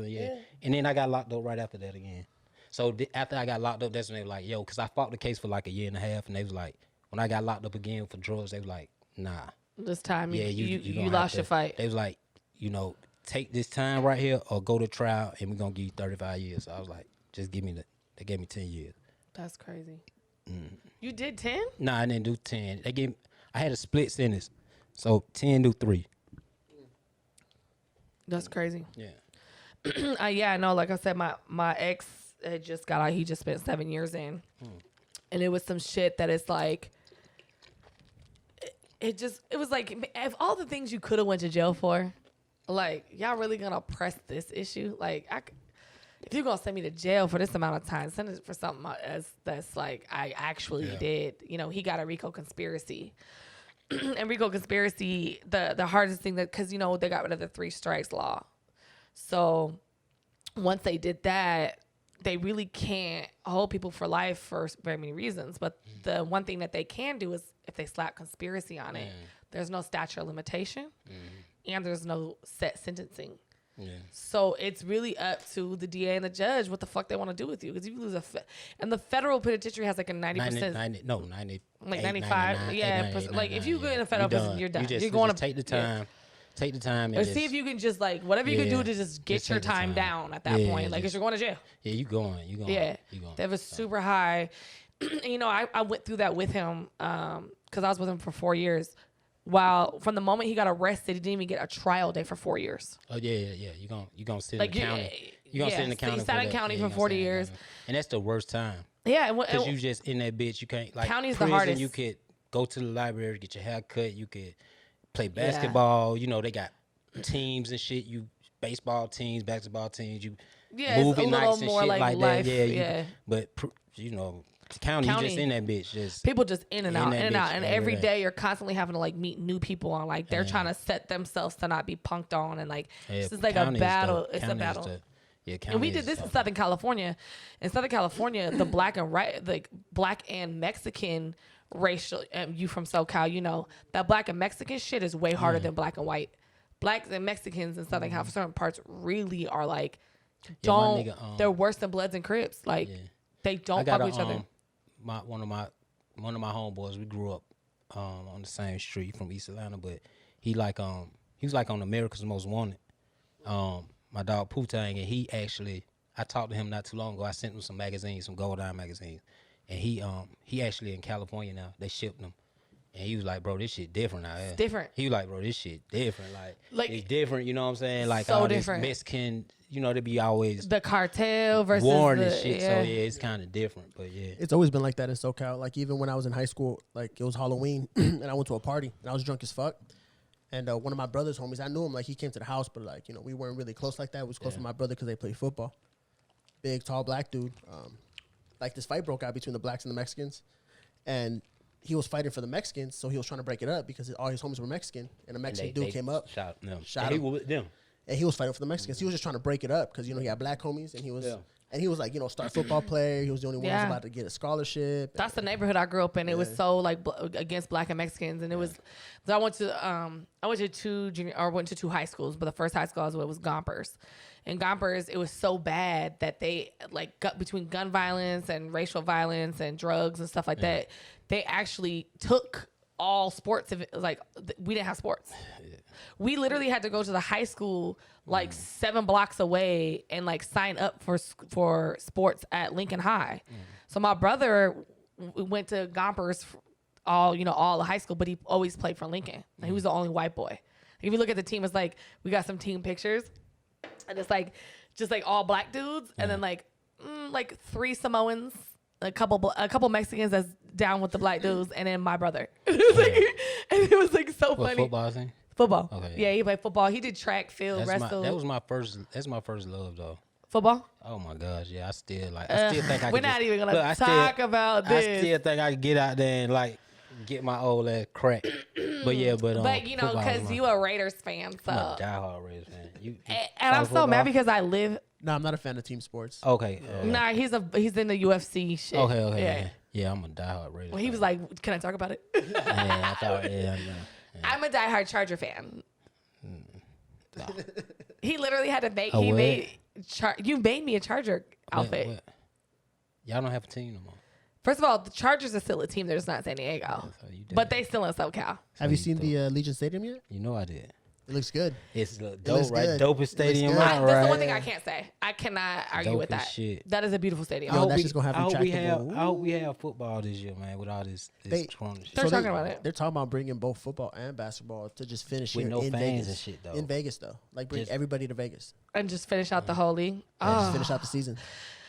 yeah. And then I got locked up right after that again. So after I got locked up, that's when they were like, yo, because I fought the case for like 1.5 years, and they was like, when I got locked up again for drugs, they was like, nah. This time, you lost your fight. They was like, take this time right here or go to trial, and we're gonna give you 35 years. So I was like, just give me they gave me 10 years. That's crazy. You did 10? Nah, I didn't do 10. I had a split sentence, so 10 do 3. That's crazy. Yeah. Yeah, I know. Like I said, my ex had just got out. He just spent 7 years in, and it was some shit that it's like. It was like, of all the things you could have went to jail for, like, y'all really gonna press this issue? Like, if you're gonna send me to jail for this amount of time, send it for something that's like I actually did. He got a RICO conspiracy. And RICO conspiracy, the hardest thing because they got rid of the 3 strikes law. So once they did that, they really can't hold people for life for very many reasons. But the one thing that they can do is if they slap conspiracy on it, there's no statute of limitation and there's no set sentencing. Yeah. So it's really up to the DA and the judge what the fuck they want to do with you. Because you lose and the federal penitentiary has like a 90%. 90. Like 95. Yeah. Like if you go in a federal prison, you're done. You're going to take the time. Yeah. Take the time and see if you can just like whatever you can do to just get your time down at that point. Like if you're going to jail. Yeah, you going. Yeah. That was super high. And, I went through that with him because I was with him for 4 years. While from the moment he got arrested, he didn't even get a trial day for 4 years. Oh yeah. You gonna sit in the county. You gonna sit in the county. He sat in county for 40 years, and that's the worst time. Yeah, because you just in that bitch. You can't like county's prison, the hardest. You could go to the library, get your hair cut. You could play basketball. They got teams and shit. You baseball teams, basketball teams. You movie nights and shit like life, that. Yeah. But the county, you just in that bitch. Just people just in and out, and every day you're constantly having to like meet new people on like they're trying to set themselves to not be punked on and like this is like a battle. It's a battle. And we did this in Southern California. In Southern California, the black and Mexican racial. You from SoCal, that black and Mexican shit is way harder than black and white. Blacks and Mexicans in Southern California, certain parts really are like they're worse than Bloods and Crips. Like they don't fuck with each other. One of my homeboys, we grew up on the same street from East Atlanta, but he was like on America's Most Wanted. My dog Poo-Tang, and I talked to him not too long ago. I sent him some magazines, some Gold Eye magazines, and he actually in California now. They shipped him, And he was like, bro, this shit different out here. Different. He was like, bro, this shit different. Like it's different, you know what I'm saying? Like so all different. this Mexican, you know, they be always the cartel versus warring the, and shit. yeah. So yeah, it's kind of different. But yeah. It's always been like that in SoCal. Like even when I was in high school, like it was Halloween and I went to a party and I was drunk as fuck. And one of my brother's homies, I knew him, like he came to the house, but like, you know, we weren't really close like that. We was close with my brother because they played football. Big, tall, black dude. Like this fight broke out between the blacks and the Mexicans. And he was fighting for the Mexicans, so he was trying to break it up because all his homies were Mexican. And a Mexican dude came up. Shot them. Shot and him. he was with them. And he was fighting for the Mexicans. He was just trying to break it up because, you know, he had black homies. And he was, and he was like, you know, star football player. He was the only one who was about to get a scholarship. That's the neighborhood I grew up in. It was so like against black and Mexicans, and it was. So I went to two high schools, but the first high school I was with was Gompers. In Gompers, it was so bad that they like got between gun violence and racial violence and drugs and stuff like that. They actually took all sports. Like we didn't have sports. We literally had to go to the high school like 7 blocks away and like sign up for sports at Lincoln High. So my brother went to Gompers all the high school, but he always played for Lincoln. He was the only white boy. If you look at the team, it's like we got some team pictures, and it's like just like all black dudes, and then like 3 Samoans, a couple Mexicans that's down with the black dudes, and then my brother. And it was like so funny. Football thing? Football. Okay. Yeah, he played football. He did track, field, wrestle. That was my first. That's my first love though. Football. Oh my gosh, yeah. I still think I. We're not even gonna talk about this. I still think I could get out there and like get my old ass crack. But you know, because you a Raiders fan, so I'm a diehard Raiders fan. And I'm so mad because I live. No, I'm not a fan of team sports. Okay. Nah, he's in the UFC shit. Okay. Yeah, I'm a diehard Raiders. Well, he was like, "Can I talk about it?" Yeah, I thought. Yeah. I'm a diehard Charger fan. No. He literally had to make. You made me a Charger outfit. What? Y'all don't have a team no more. First of all, the Chargers are still a team. They're just not San Diego, but they still in SoCal. Have you seen the Legion Stadium yet? You know I did. It looks good. It's dope, right? Dopest stadium, right? That's the one thing I can't say. I cannot argue with that. Shit. That is a beautiful stadium. Yo, that's just gonna have I hope we have football this year, man. With all this corona shit. They're talking about it. They're talking about bringing both football and basketball to just finish with here no in fans Vegas. and shit though. In Vegas though, like bring everybody to Vegas And just finish out the whole league. and just finish out the season.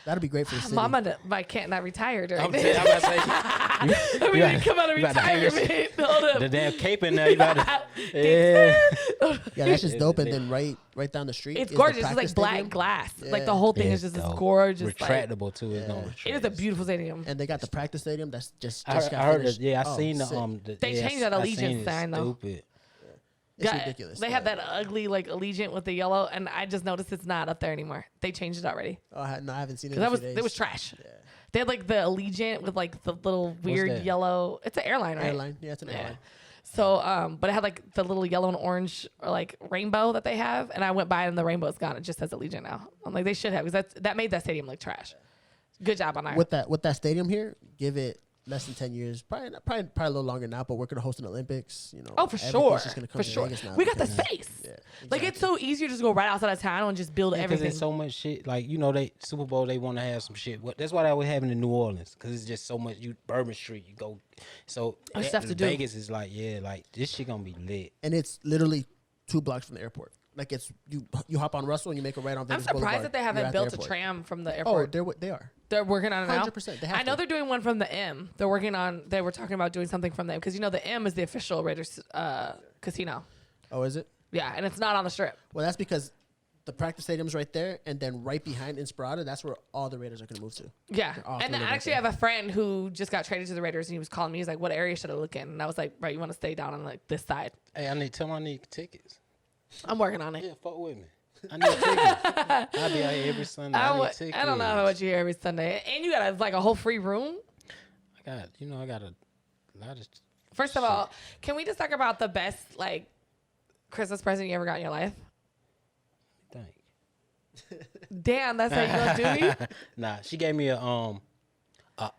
That'd be great for the city. Mama, my cat not retired during I'm this. about to say, I mean, come out of retirement. Hold up. the damn cape in there. You about to, Yeah, that's just dope. And then right down the street, It's is gorgeous. the It's like practice black stadium. glass. Yeah. Like the whole thing is just this gorgeous. retractable too. It's gonna It is a beautiful stadium. And they got the practice stadium that's just I got heard finished. it. Yeah, I Oh, seen sick. They changed that Allegiant sign, though. Stupid. It's ridiculous. They though. have that ugly like Allegiant with the yellow, and I just noticed it's not up there anymore. They changed it already. Oh, I haven't seen it. Because it was trash. Yeah. They had like the Allegiant with like the little weird that? yellow. It's an airline, right? Airline. Yeah, it's an airline. So, but it had like the little yellow and orange or like rainbow that they have, and I went by and the rainbow's gone. It just says Allegiant now. I'm like, they should have, because that made that stadium look trash. Good job on that. With that stadium here, give it less than 10 years, probably a little longer now, but we're gonna host an Olympics. You know, Oh, for sure. just gonna come For to sure. Vegas now We got the because- space. Yeah, Like, it's so easier to just go right outside of town and just build Because everything. there's so much shit. Like, you know, they Super Bowl, they want to have some shit. That's why they were having in New Orleans. Because it's just so much. Bourbon Street, you go. So There's stuff to do. Vegas is like, yeah, like this shit gonna be lit. and it's literally 2 blocks from the airport. Like it's you hop on Russell and you make a right on I'm Vegas surprised Boulevard. that they You're haven't at the built a airport. tram from the Oh, airport. they are. They're working on it now. 100%. They have I know to. they're doing one from the M. They were talking about doing something from them because, you know, the M is the official Raiders casino. Oh, is it? Yeah, and it's not on the strip. Well, that's because the practice stadium's right there, and then right behind Inspirada, that's where all the Raiders are going to move to. Yeah. They're all And gonna I live right actually there. have a friend who just got traded to the Raiders, and he was calling me. He's like, what area should I look in? And I was like, right, you want to stay down on like this side. Hey, I need tickets. I'm working on it. Yeah, fuck with me. I need tickets. I'll be out here every Sunday. I need tickets. I don't know how much you hear every Sunday. And you got like a whole free room. I got a lot of. First of all, can we just talk about the best like Christmas present you ever got in your life? Thank. Damn, that's how you gonna do me? Nah, she gave me a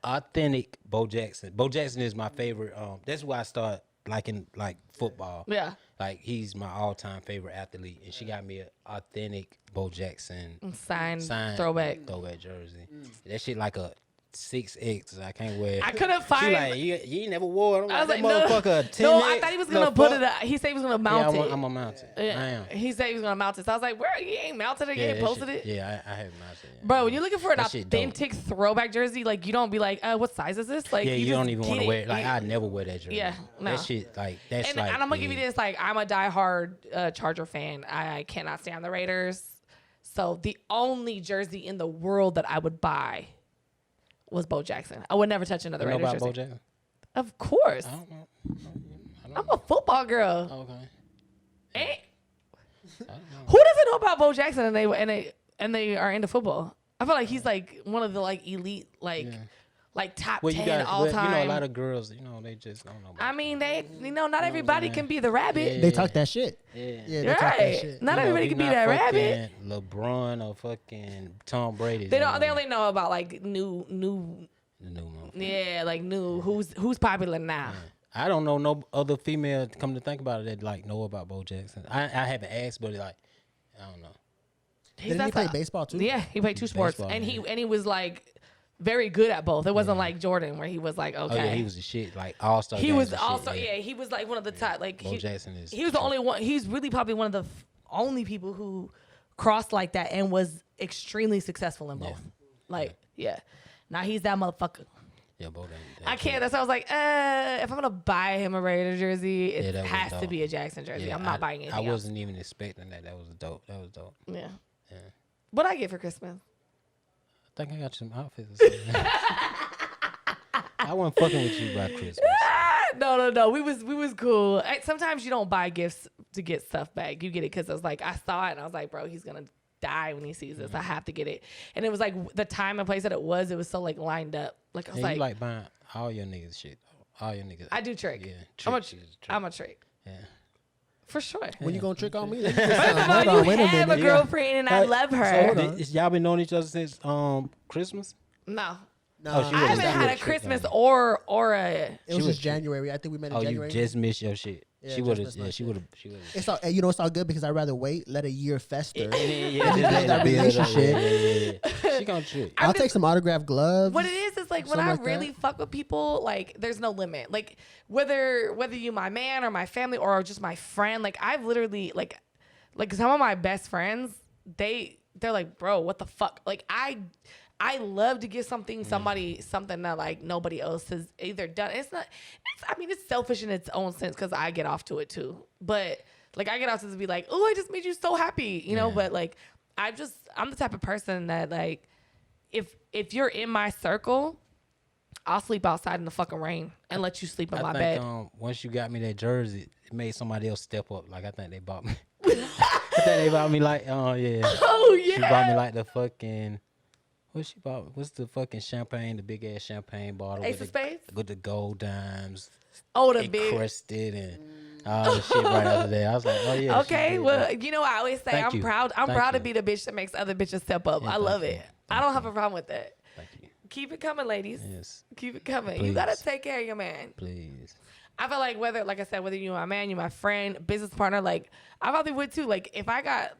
authentic Bo Jackson. Bo Jackson is my favorite. That's why I started liking like football. Yeah. Like he's my all-time favorite athlete, and she got me an authentic Bo Jackson Signed throwback jersey. That shit like a 6X. I can't wear. I couldn't She find. like, you ain't never wore it. I'm I was like, like, that motherfucker, 10X. no, I thought he was gonna the put fuck? it. He said he was gonna mount Yeah, it. I'm gonna mount it. I am. He said he was gonna mount it. So I was like, bro, you ain't mounted it. You ain't that posted shit- it. Yeah, I haven't mounted it. Bro, when you're looking for an That shit dope. authentic throwback jersey, like you don't be like, what size is this? Like, Yeah, you just don't even want get to it. wear it. Like, I never wear that jersey. Yeah, no. That shit, like, that's And, like. and I'm gonna give you yeah. this, like, I'm a diehard Charger fan. I cannot stand the Raiders. So the only jersey in the world that I would buy was Bo Jackson. I would never touch another You know Raiders about Bo jersey. Jackson? Of course. I don't know. I'm a football girl. Okay. And I don't know. who doesn't know about Bo Jackson and they are into football? I feel like he's like one of the like elite like top Well, 10 all time. You know, a lot of girls, they just don't know. About I mean, not everybody can be the rabbit. Yeah. They talk that shit. Yeah. Yeah, they talk that Right. shit. Not You know, everybody if can be you're that not rabbit. fucking LeBron or fucking Tom Brady. They only know about like new The new motherfucker. yeah, like new who's popular now. I don't know no other female, come to think about it, that like know about Bo Jackson. I haven't asked, but like, I don't know. Didn't he play baseball too? Yeah, he played two sports, Baseball, and yeah. he was like very good at both. It wasn't like Jordan where he was like, okay. Oh yeah, he was the shit, like all-star. He games was and also shit, he was like one of the top. Like Bo Jackson is. he was the only one. He's really probably one of the only people who crossed like that and was extremely successful in both. Like now he's that motherfucker. Yeah, Bo. I can't. That's why I was like, if I'm gonna buy him a Raider jersey, it that was has to dope. be a Jackson jersey. Yeah, I'm not buying anything I wasn't even expecting that. That was dope. Yeah. Yeah. What I get for Christmas? I think I got you some outfits. Or something. I wasn't fucking with you by Christmas. No. We was cool. Sometimes you don't buy gifts to get stuff back. You get it because I was like, I saw it and I was like, bro, he's gonna die when he sees this. I have to get it. And it was like the time and place that it was so like lined up. Like I was And like, you like buying all your niggas shit. All your niggas. I do trick. Yeah, I'm a trick. Yeah. For sure. When you gonna trick on me? First of all, you have a girlfriend and I love her. Y'all been knowing each other since Christmas? No. No, Oh, she I was haven't had a trick Christmas on or a. it was was just January. I think we met in Oh, January. you just missed your shit. Yeah, she just would have. missed my Yeah, she shit. would have. She would have. It's all it's all good because I'd rather wait, let a year fester. Yeah, build just let that it build up. relationship. Yeah. She gonna trick. I'll take some autographed gloves. What it is like when something I like that. really fuck with people, like there's no limit. Like whether you my man or my family or just my friend, like I've literally like some of my best friends, they're like, bro, what the fuck? Like I love to give something that like nobody else has either done. It's selfish in its own sense because I get off to it too. But like I get off to be like, oh, I just made you so happy, you know. But like I'm the type of person that like if you're in my circle, I'll sleep outside in the fucking rain and let you sleep in my bed. Once you got me that jersey, it made somebody else step up. Like I think they bought me. I think they bought me like Oh yeah. She bought me like the fucking. What she bought? What's the fucking champagne? The big ass champagne bottle Ace of Spades? with the gold dimes. Oh, the big. Encrusted and all the shit right after that. I was like, oh yeah. Okay, well, you know, I always say Thank I'm you. proud. I'm Thank proud to you. be the bitch that makes other bitches step up. Yeah, I love thank it. you. I don't have a problem with that. Thank you. Keep it coming, ladies. Yes, Keep it coming. You gotta Please. take care of your man. please. I feel like whether you're my man, you're my friend, business partner, like I probably would too. Like if I got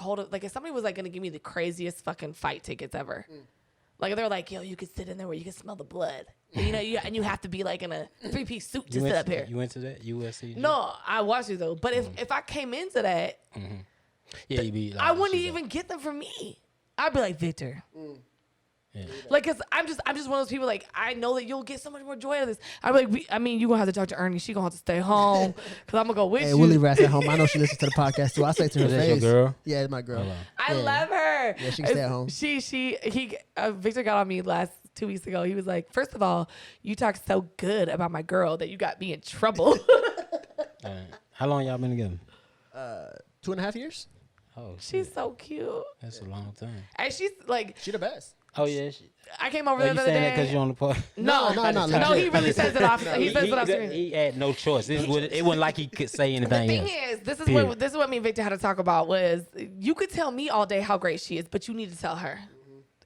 hold of, like if somebody was like gonna give me the craziest fucking fight tickets ever. Like they're like, yo, you could sit in there where you can smell the blood. You know, and you have to be like in a 3-piece suit to sit up here. You went to that USC? No, I watched you though. But if I came into that, Yeah, you be. Like, I wouldn't she even get them from me. I'd be like, Victor. Yeah. Like, cause I'm just one of those people. Like, I know that you'll get so much more joy out of this. I'm like, you gonna have to talk to Ernie. She gonna have to stay home, cause I'm gonna go with Hey, you. we'll leave her ass at home. I know she listens to the podcast too. I say to her Is that face. your girl? Yeah, it's my girl. Hold on. I Yeah. love her. Yeah, she can stay at home. Victor got on me 2 weeks ago. He was like, first of all, you talk so good about my girl that you got me in trouble. How long y'all been together? 2.5 years. She's Oh, shit. so cute. That's a long time. And she's like, She the best. Oh yeah. I came over Oh, there you the other saying that day. because you're on the part? No, No, he really says it off. He says it off screen. He had no choice. It wasn't like he could say The anything thing else. is, this is Period. what me and Victor had to talk about was you could tell me all day how great she is, but you need to tell her.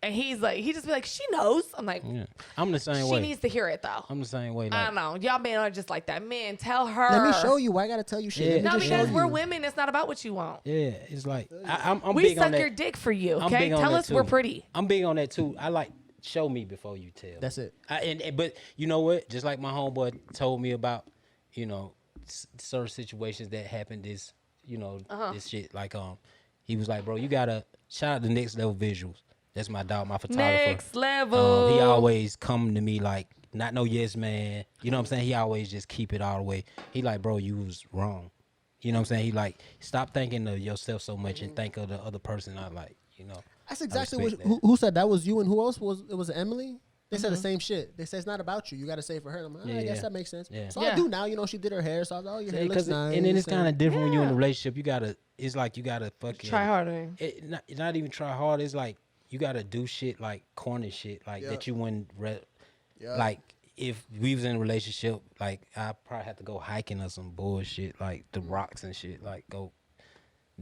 And he's like, he just be like, she knows. I'm like, Yeah. I'm the same she way. needs to hear it though. I'm the same way. I Like, don't know. Y'all men are just like that. Men, tell her. Let me show you. Why I gotta tell you shit? Yeah. Let me No, just show because we're you. women. It's not about what you want. yeah, it's like I'm We big on suck that. your dick for you. I'm Okay, big on tell that us too. we're pretty. I'm big on that too. I like show me before you tell. That's it. But you know what? Just like my homeboy told me about, you know, certain situations that happened. This, you know, this shit. Like he was like, bro, you gotta shout out the Next Level Visuals. That's my dog, my photographer. Next Level. He always come to me like, not no yes man. You know what I'm saying? He always just keep it all the way. He like, bro, you was wrong. You know what I'm saying? He like, stop thinking of yourself so much and think of the other person. I like, you know. That's exactly what. Who said that? Was you, and who else was? It was Emily. They said the same shit. They said it's not about you. You got to say it for her. And I'm like, I guess that makes sense. Yeah. So I do now. You know, she did her hair, so I was like, oh, your hair looks nice. And then it's kind of different when you're in a relationship. You gotta. It's like you gotta fucking try harder. Not even try hard. It's like you gotta do shit like corny shit like that you wouldn't. Like if we was in a relationship, like I probably have to go hiking or some bullshit like the rocks and shit. Like go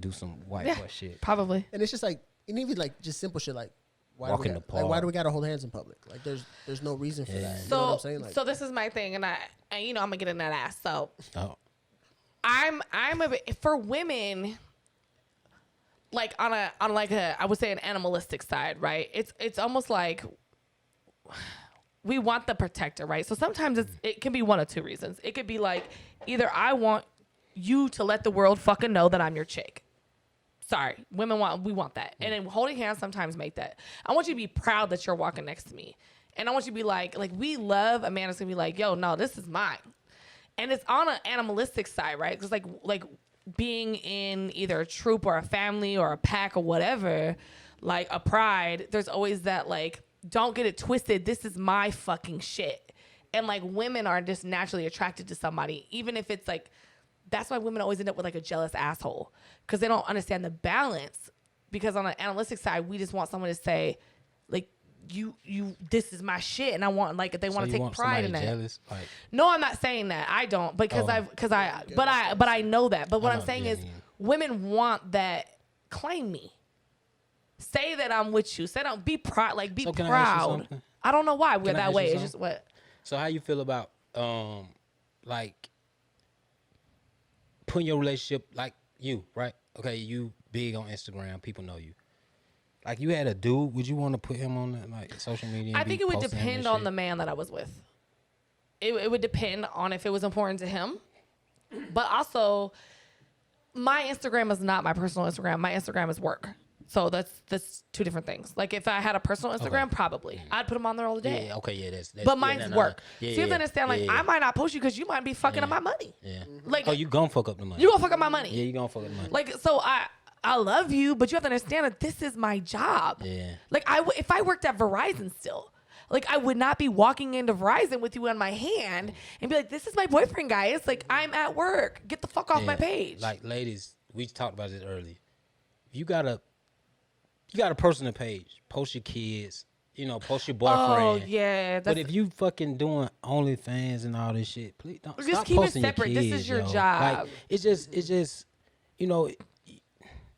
do some white boy shit. Probably. And it's just like it even like just simple shit like. Why do we gotta hold hands in public? Like, there's no reason for that. You know what I'm saying? Like, so this is my thing, and you know I'm gonna get in that ass. So, I'm a bit, for women, like on like a I would say an animalistic side, right? It's almost like we want the protector, right? So sometimes it can be one of two reasons. It could be like either I want you to let the world fucking know that I'm your chick. Sorry, we want that. And then holding hands sometimes make that. I want you to be proud that you're walking next to me. And I want you to be like we love a man that's gonna be like, yo, no, this is mine. And it's on an animalistic side, right? Because like being in either a troop or a family or a pack or whatever, like a pride, there's always that like, don't get it twisted. This is my fucking shit. And like women are just naturally attracted to somebody, even if it's like, that's why women always end up with like a jealous asshole because they don't understand the balance. Because on an analytic side, we just want someone to say, like, you, this is my shit, and I want like they want to take pride in that. Jealous? Like, no, I'm not saying that. I don't because but I know that. But what I'm saying is, women want that. Claim me. Say that I'm with you. Say don't be proud. Like be proud. I don't know why we're that way. It's just what. So how you feel about like. Putting your relationship like you, right? Okay, you big on Instagram, people know you. Like you had a dude, would you want to put him on like social media? I think it would depend on the man that I was with. It would depend on if it was important to him. But also, my Instagram is not my personal Instagram. My Instagram is work. So that's two different things. Like if I had a personal Instagram, probably I'd put them on there all the day. Yeah, okay, yeah, that's but mine's work. Yeah, so you have to understand, like I might not post you because you might be fucking up my money. Yeah. Like you gonna fuck up the money. You gonna fuck up my money. Yeah, you gonna fuck up the money. Like so I love you, but you have to understand that this is my job. Yeah. Like if I worked at Verizon still, like I would not be walking into Verizon with you on my hand and be like, this is my boyfriend, guys. Like I'm at work. Get the fuck off my page. Like ladies, we talked about this earlier. You got a personal page. Post your kids. You know, post your boyfriend. Oh yeah. But if you fucking doing OnlyFans and all this shit, please don't. Just keep it separate. This is your job. Like it's just, you know,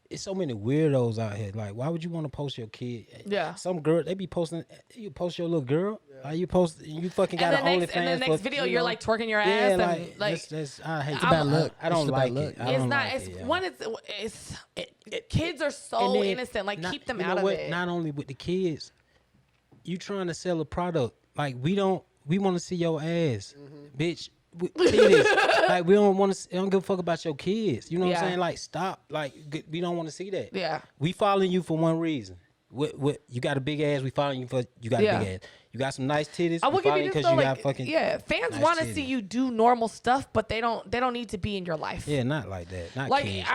it's so many weirdos out here. Like, why would you want to post your kid? Yeah. Some girl they be posting. You post your little girl. Yeah. You post. You fucking got an OnlyFans. And the next video, you're like twerking your ass. Yeah, and like that's I hate. It's a bad look. I don't like it. It's not. It's one. It's kids are so innocent. Like keep them out of it. Not only with the kids, you trying to sell a product. Like we want to see your ass, bitch. Like we don't want to. Don't give a fuck about your kids. You know what I'm saying? Like stop. Like we don't want to see that. Yeah. We following you for one reason. What you got a big ass. We following you for you got a big ass. You got some nice titties. I will give you this though, you got fucking fans want to see you do normal stuff, but they don't need to be in your life. Yeah, not like that. Not like kids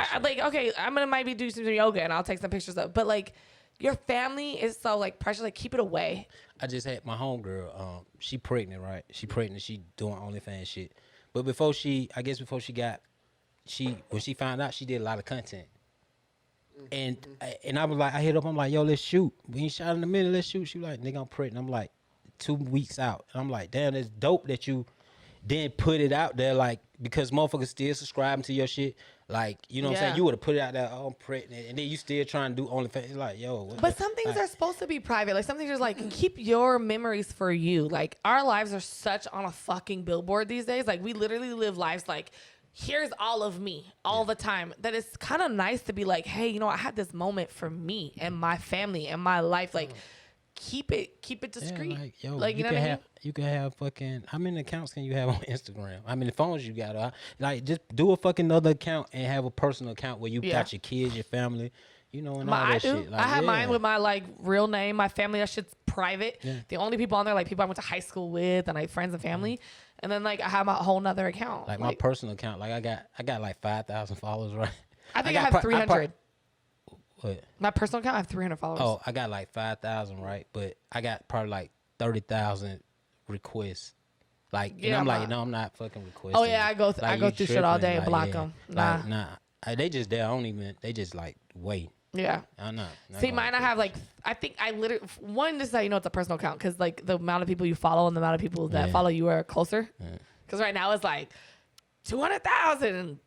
okay, I'm gonna maybe do some yoga and I'll take some pictures of. But like your family is so like precious. Like keep it away. I just had my homegirl. She pregnant, right? She pregnant. She doing OnlyFans shit. But when she found out, she did a lot of content. And I was like, I hit up. I'm like, yo, let's shoot. We ain't shot in a minute. Let's shoot. She was like, nigga, I'm pregnant. I'm like, 2 weeks out. And I'm like, damn, it's dope that you didn't put it out there, like, because motherfuckers still subscribing to your shit. Like, you know what I'm saying? You would have put it out there, oh, I'm pregnant, and then you still trying to do OnlyFans. It's like, yo. But some things are supposed to be private. Like, some things are like, keep your memories for you. Like, our lives are such on a fucking billboard these days. Like, we literally live lives like, here's all of me all the time. That it's kind of nice to be like, hey, you know, I had this moment for me and my family and my life. Like, keep it discreet. Yeah, like, yo, like, you know can what I have mean? you can have fucking how many accounts can you have on Instagram? How many phones you got? Like just do a fucking other account and have a personal account where you got your kids, your family, you know, and all that shit. Like, I have mine with my like real name, my family. That shit's private. Yeah. The only people on there like people I went to high school with and like friends and family. And then like I have my whole nother account. Like my personal account, like I got like 5,000 followers, right? I think I have 300. What? My personal account, I have 300 followers. Oh, I got like 5,000, right? But I got probably like 30,000 requests. Like, and I'm like, no, I'm not fucking requesting. Oh yeah, I go through shit all day and block them. Nah, like, nah. They just there. I don't even. They just like wait. Yeah. I'm not. See, mine, I have like, I think I literally, one, this is how you know it's a personal account, because like the amount of people you follow and the amount of people that follow you are closer. Because right now it's like 200,000 and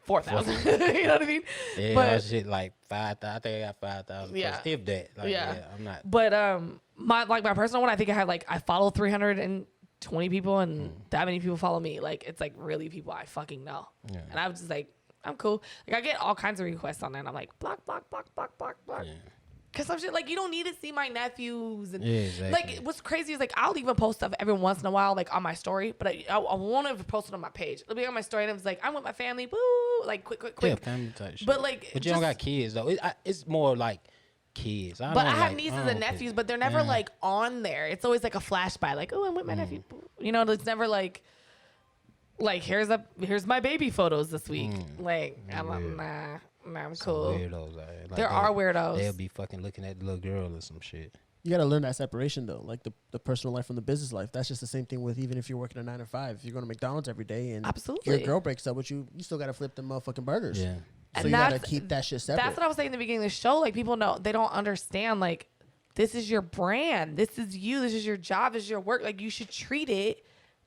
4,000. You know what I mean? Yeah, but shit like 5,000. I think I got 5,000. Yeah. If that. Like, yeah, I'm not. But my personal one, I think I have like, I follow 320 people and that many people follow me. Like, it's like really people I fucking know. Yeah. And I was just like, I'm cool. Like, I get all kinds of requests on there and I'm like, block. Yeah. Cause some shit, like, you don't need to see my nephews. And exactly. like, what's crazy is like, I'll even post stuff every once in a while, like on my story, but I won't ever post it on my page. It'll be on my story and it's like, I'm with my family, woo, like quick. Yeah, family type shit. But like, but you don't got kids though. It's more like kids. I have nieces and nephews, but they're never like on there. It's always like a flash by, like, oh, I'm with my nephew. You know, it's never like here's my baby photos this week. Like, I'm like, nah, I'm cool. Weirdos out here. Like, there are weirdos. They'll be fucking looking at the little girl or some shit. You got to learn that separation, though, like the personal life from the business life. That's just the same thing with even if you're working a 9 to 5. If you're going to McDonald's every day and Absolutely. your girl breaks up with you, you still got to flip them motherfucking burgers. Yeah. So you got to keep that shit separate. That's what I was saying in the beginning of the show. Like, people know, they don't understand, like, this is your brand. This is you. This is your job. This is your work. Like, you should treat it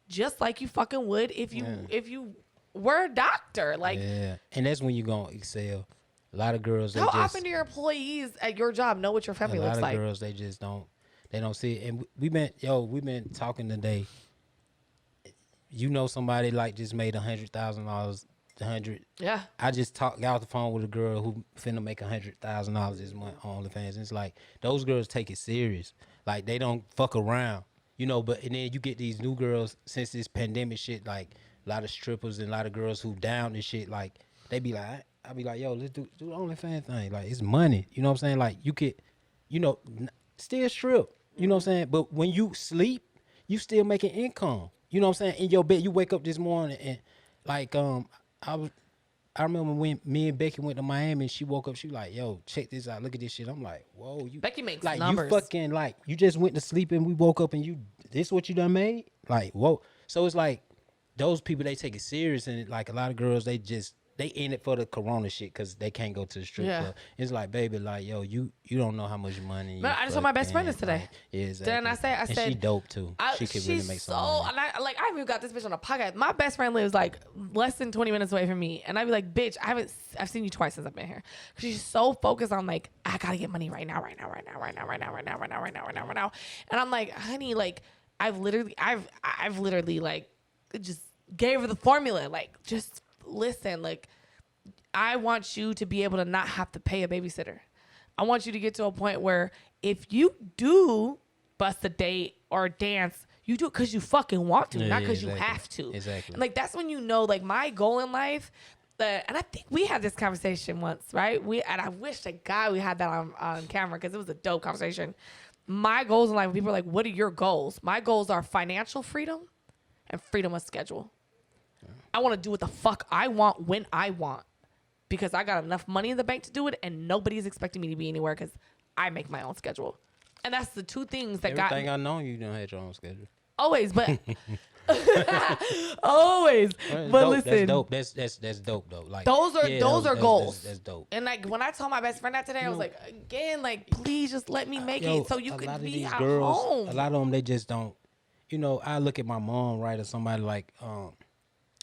just like you fucking would if you were a doctor. Like, yeah. And that's when you're going to excel. A lot of girls, how often do your employees at your job know what your family looks like? A lot of girls, they just don't. They don't see it. And we've been talking today. You know, somebody like just made $100,000. Yeah. I just got off the phone with a girl who finna make $100,000 this month on OnlyFans. And it's like those girls take it serious. Like, they don't fuck around, you know. But and then you get these new girls since this pandemic shit. Like, a lot of strippers and a lot of girls who down and shit. Like, they be like, I be like, yo, let's do the OnlyFans thing. Like, it's money. You know what I'm saying? Like, you could, you know, still strip. You know what I'm saying? But when you sleep, you still making income. You know what I'm saying? In your bed, you wake up this morning and like I remember when me and Becky went to Miami and she woke up, she was like, yo, check this out. Look at this shit. I'm like, whoa, you Becky makes like numbers. You fucking like you just went to sleep and we woke up and you this what you done made? Like, whoa. So it's like those people, they take it serious, and like a lot of girls, they in it for the corona shit because they can't go to the strip club. It's like, baby, like, yo, you don't know how much money. Man, I just told my best friend this today. Like, yeah, exactly. Then I said, and she dope too. She could really make some money. And I even got this bitch on a podcast. My best friend lives like less than 20 minutes away from me, and I'd be like, bitch, I've seen you twice since I've been here. Cause she's so focused on like, I gotta get money right now. And I'm like, honey, like, I've literally like just gave her the formula. Like, just listen, like, I want you to be able to not have to pay a babysitter. I want you to get to a point where if you do bust a date or a dance, you do it because you fucking want to, not because you have to. Exactly. And like, that's when you know, like, my goal in life, and I think we had this conversation once, right? And I wish to God we had that on camera because it was a dope conversation. My goals in life, when people are like, what are your goals? My goals are financial freedom and freedom of schedule. I want to do what the fuck I want when I want, because I got enough money in the bank to do it, and nobody's expecting me to be anywhere because I make my own schedule. And that's the two things that got me. Everything I know, you don't have your own schedule. Always, but always. But dope. listen, that's dope. That's dope though. Like, those are goals. That's dope. And like, when I told my best friend that today, I was like, again, like, please just let me make it so you could be at home. A lot of them, they just don't. You know, I look at my mom, right, or somebody like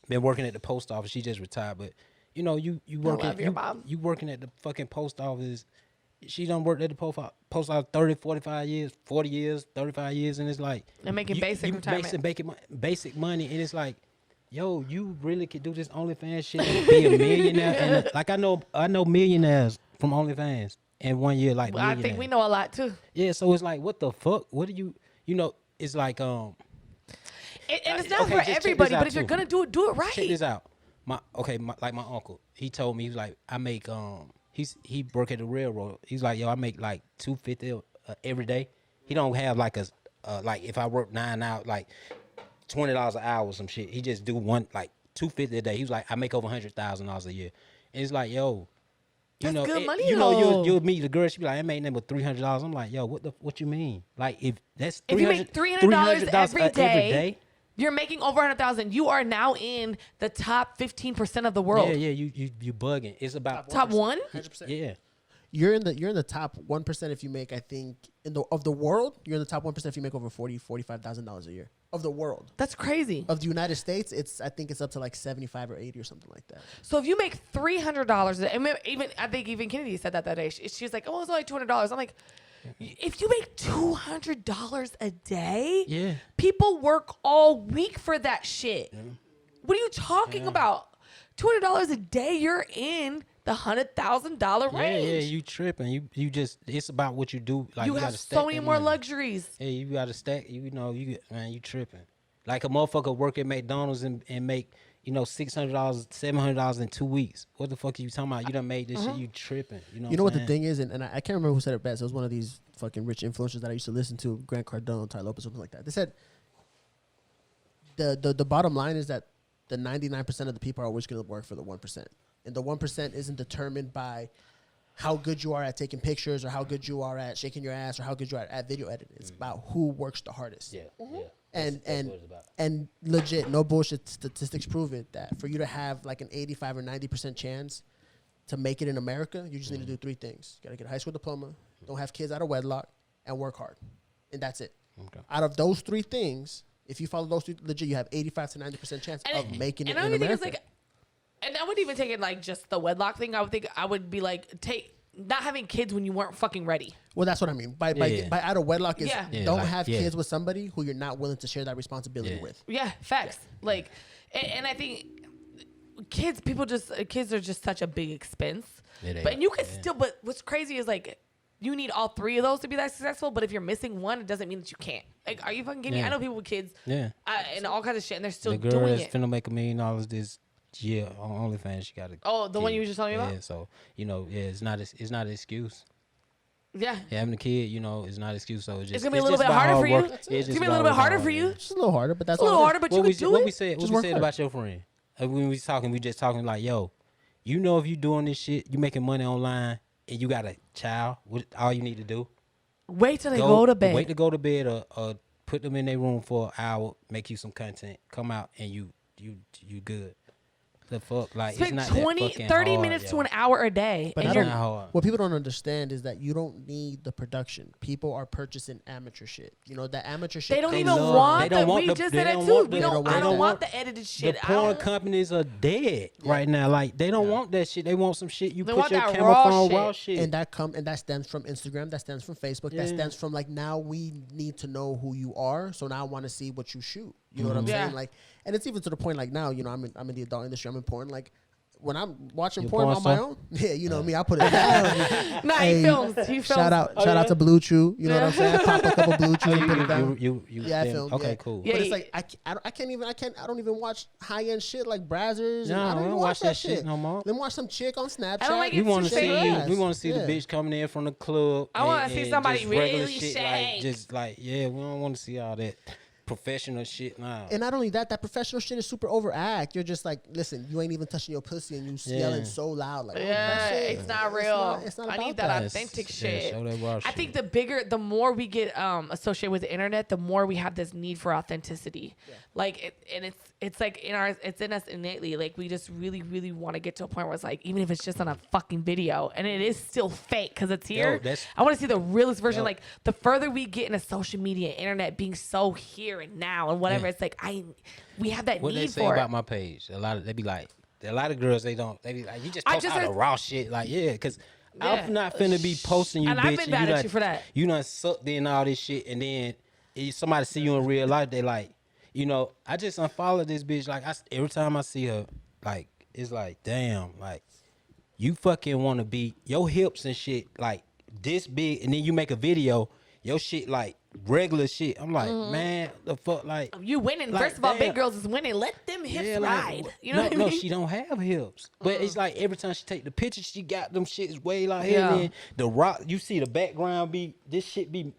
been working at the post office. She just retired, but you know, you working at the fucking post office. She done worked at the post office 30, 45 years, 40 years, 35 years, and it's like, and making basic retirement. Basic money, and it's like, yo, you really could do this OnlyFans shit and be a millionaire. And like, I know millionaires from OnlyFans, in 1 year, like I think we know a lot too. Yeah, so it's like, what the fuck? What do you know? It's like And it's not okay, for just check everybody, this out but if you're too. gonna do it right. Check this out. Like my uncle, he told me, he was like, I make he work at the railroad. He's like, yo, I make like $250 every day. He don't have like a like if I work 9 hours, like $20 an hour or some shit. He just do one like $250 a day. He was like, I make over $100,000 a year. And it's like, yo, That's know, good money, you know, though. you'll meet the girl. She be like, I made them with $300. I'm like, yo, what you mean? Like if that's If you make $300 every day, you're making over 100,000. You are now in the top 15% of the world. Yeah, you bugging. It's about Top 1? 100%. Yeah. You're in the top 1% if you make, I think, of the world, you're in the top 1% if you make over $45,000 a year of the world. That's crazy. Of the United States, I think it's up to like 75 or 80 or something like that. So if you make $300 a day, I think even Kennedy said that day. She was like, "Oh, it's only $200." I'm like, if you make $200 a day, Yeah. people work all week for that shit. What are you talking about? $200 a day, you're in the $100,000 range. Yeah, you tripping. You just, it's about what you do. Like you you have gotta stack so many that more money. luxuries. Yeah, you gotta stack. You tripping. Like a motherfucker work at McDonald's and make $600, $700 in 2 weeks. What the fuck are you talking about? You done made this shit. You tripping. You know What the thing is, and I can't remember who said it best. It was one of these fucking rich influencers that I used to listen to, Grant Cardone, Ty Lopez, something like that. They said the bottom line is that the 99% of the people are always going to work for the 1%. And the 1% isn't determined by how good you are at taking pictures or how good you are at shaking your ass or how good you are at video editing. It's about who works the hardest. Yeah, Mm-hmm. yeah. And That's what it's about. and legit, no bullshit statistics prove it that for you to have like an 85 or 90% chance to make it in America, you just need to do 3 things. You got to get a high school diploma, don't have kids out of wedlock, and work hard. And that's it. Okay. Out of those 3 things, if you follow those 3, legit, you have 85 to 90% chance of making it in I don't America. think it's like, and I wouldn't even take it like just the wedlock thing. I would be like, not having kids when you weren't fucking ready. Well, that's what I mean. By out of wedlock is don't have kids with somebody who you're not willing to share that responsibility with. Yeah, facts. Like, and I think kids are just such a big expense. But you could still, but what's crazy is like, you need all 3 of those to be that successful. But if you're missing one, it doesn't mean that you can't. Like, are you fucking kidding me? I know people with kids and all kinds of shit, and they're still the girl doing that's it. finna make $1 million this year on OnlyFans. She got a Oh, the one you were just telling me about? Yeah, so it's not an excuse. Yeah. Having a kid, is not an excuse. So it's gonna be a little bit harder for you. It's It's gonna be a little bit harder for you. Just a little harder, but that's It's a little all it is. harder, but you could do What it. we said Just work hard. about your friend. When we just talking like, yo, if you doing this shit, you making money online, and you got a child, all you need to do, Wait till they go to bed. Wait to go to bed, or put them in their room for an hour, make you some content, come out, and you good. The fuck, like Spend it's not 20, that 30 hard, minutes yo. to an hour a day. But and I you're don't- Not hard. What people don't understand is that you don't need the production. People are purchasing amateur shit. That amateur shit. They don't They even love- want they don't that. want We the- just they said that don't too. want We the- don't. they I don't don't want want the edited shit. The porn companies are dead right now. Like they don't want that shit. They want some shit. You They put want your that camera raw phone shit. raw shit. And that stems from Instagram. That stems from Facebook. That Yeah. stems from like now we need to know who you are. So now I want to see what you shoot. You know what I'm Yeah. saying? Like, and it's even to the point like now. I'm in the adult industry. I'm in porn. Like when I'm watching You porn porn on my star? own. Yeah, you know me. I put it down. Nah, Hey, he films. Shout out to Blue Chew. You know what I'm saying? I pop a couple Blue Chew and put it down. You Yeah, I film. filmed. Okay, yeah. cool. Yeah, But it's yeah. like I don't even watch high end shit like Brazzers. No, I don't we even don't watch that shit no more. Let me watch some chick on Snapchat. I don't like We It's want to too see fake. you. Ass. We want to see Yeah. the bitch coming in from the club. I wanna and- see and somebody just regular really shit, shake. like just like we don't want to see all that professional shit now. And not only that professional shit is super overact. You're just like, listen, you ain't even touching your pussy and you yelling so loud. Like, Yeah, that shit, it's not real. It's not I about need that that. authentic Yeah, shit. show that raw I shit. think the more we get associated with the internet, the more we have this need for authenticity. Like, it's like it's in us innately. Like, we just really, really want to get to a point where it's like, even if it's just on a fucking video, and it is still fake because it's here. that's- I want to see the realest version. Yo. Like, the further we get into social media, internet being so here and now and whatever, Yeah. it's like we have that What they need say for about it. my page, they be like, a lot of girls they be like, you just I post just all the heard- raw shit, like because Yeah. I'm not finna be posting you, And bitch. I've been mad you at you for that. You done sucked in all this shit, and then if somebody see you in real life, they like, I just unfollowed this bitch. Like every time I see her, like it's like, damn, like you fucking want to be your hips and shit, like this big, and then you make a video, your shit like regular shit. I'm like, man, the fuck, like You winning. like, First of all, damn. big girls is winning. Let them hips ride. You know what I no, mean? she don't have hips. But it's like every time she take the picture, she got them shits way like here. Yeah. And then the rock, you see the background be, this shit be,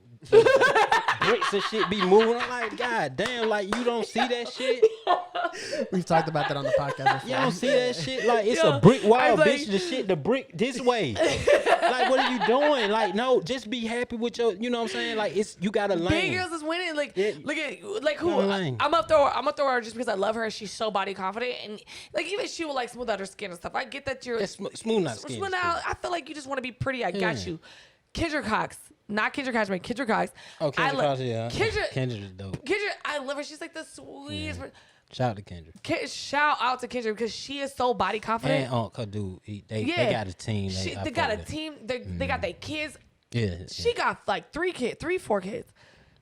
bricks and shit be moving. I'm like, God damn, like you don't see that shit? We've talked about that on the podcast before. You don't see that shit? Like it's Yeah. a brick wall, I was bitch. like- The shit, the brick this way. Like, what are you doing? Like, no, just be happy with your, you know what I'm saying? Like, it's, you got a lane. Big girls is winning. Like, Yeah. look at like who Got a lane. I'm gonna throw her just because I love her. She's so body confident, and like even she will like smooth out her skin and stuff. I get that you're That's smooth not skin. smooth out. I feel like you just want to be pretty. I got you. Kendra Cox, not Kendra Cashman. Kendra Cox. Oh, Kendra Cox, yeah. Kendra, Kendra's dope. Kendra, I love her. She's like the sweetest. Shout out to Kendra. Shout out to Kendra because she is so body confident. And Uncle dude, they got a team. They got a team. They got their kids. Yeah. She got like 4 kids.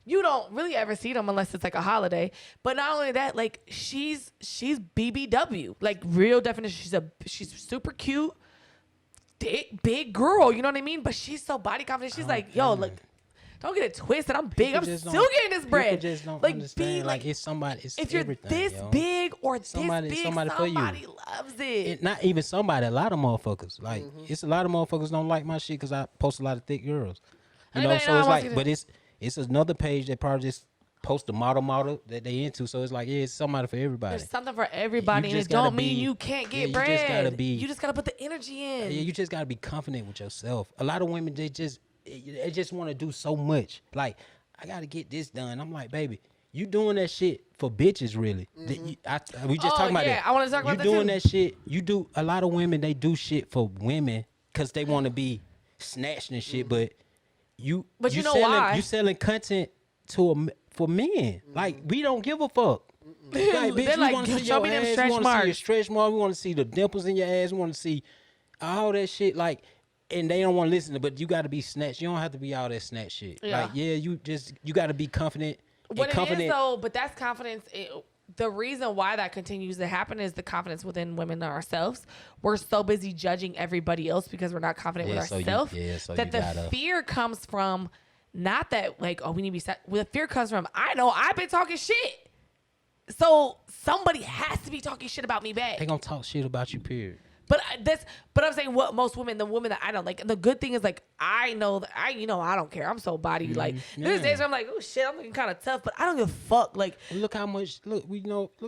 You don't really ever see them unless it's like a holiday. But not only that, like she's BBW, like real definition. She's super cute, big girl. You know what I mean? But she's so body confident. She's like, yo, look, don't get it twisted. I'm big. I'm still getting this bread. People just don't like, understand. Like it's somebody. It's if you're everything, this yo. big or this Somebody- big, somebody for you. somebody loves it. Not even somebody. A lot of motherfuckers. Like it's a lot of motherfuckers don't like my shit because I post a lot of thick girls. You know, Anybody so know it's I want like, you to- but it's another page that probably just post the model that they into. So it's like, yeah, it's somebody for everybody. There's something for everybody, and it just gotta don't mean be- you can't yeah, get you bread. just gotta be- You just gotta put the energy in. Yeah, you just gotta be confident with yourself. A lot of women they just want to do so much. Like, I gotta get this done. I'm like, baby, you doing that shit for bitches, really? We just talking about that. I want to talk about you that doing too. that shit. You do a lot of women. They do shit for women because they want to be snatched and shit. But you know selling, why? You selling content for men. Like we don't give a fuck. Like, bitch, They're we like, want to see show your me them ass. stretch We want to see your marks. stretch mark. We want to see the dimples in your ass. We want to see all that shit. Like, and they don't want to listen to. But you got to be snatched. You don't have to be all that snatch shit. Yeah. Like, yeah, you got to be confident. What and confident. it is though, but that's confidence. The reason why that continues to happen is the confidence within women ourselves. We're so busy judging everybody else because we're not confident with so you- ourselves. so that you the gotta- fear comes from not that like, oh, we need to be set. The fear comes from I know I've been talking shit, so somebody has to be talking shit about me back. They gonna talk shit about you. Period. But I'm saying what most women, the women that I don't like. And the good thing is like I know that I don't care. I'm so body like. There's days where I'm like, oh shit, I'm looking kind of tough, but I don't give a fuck. Like Look how much. Look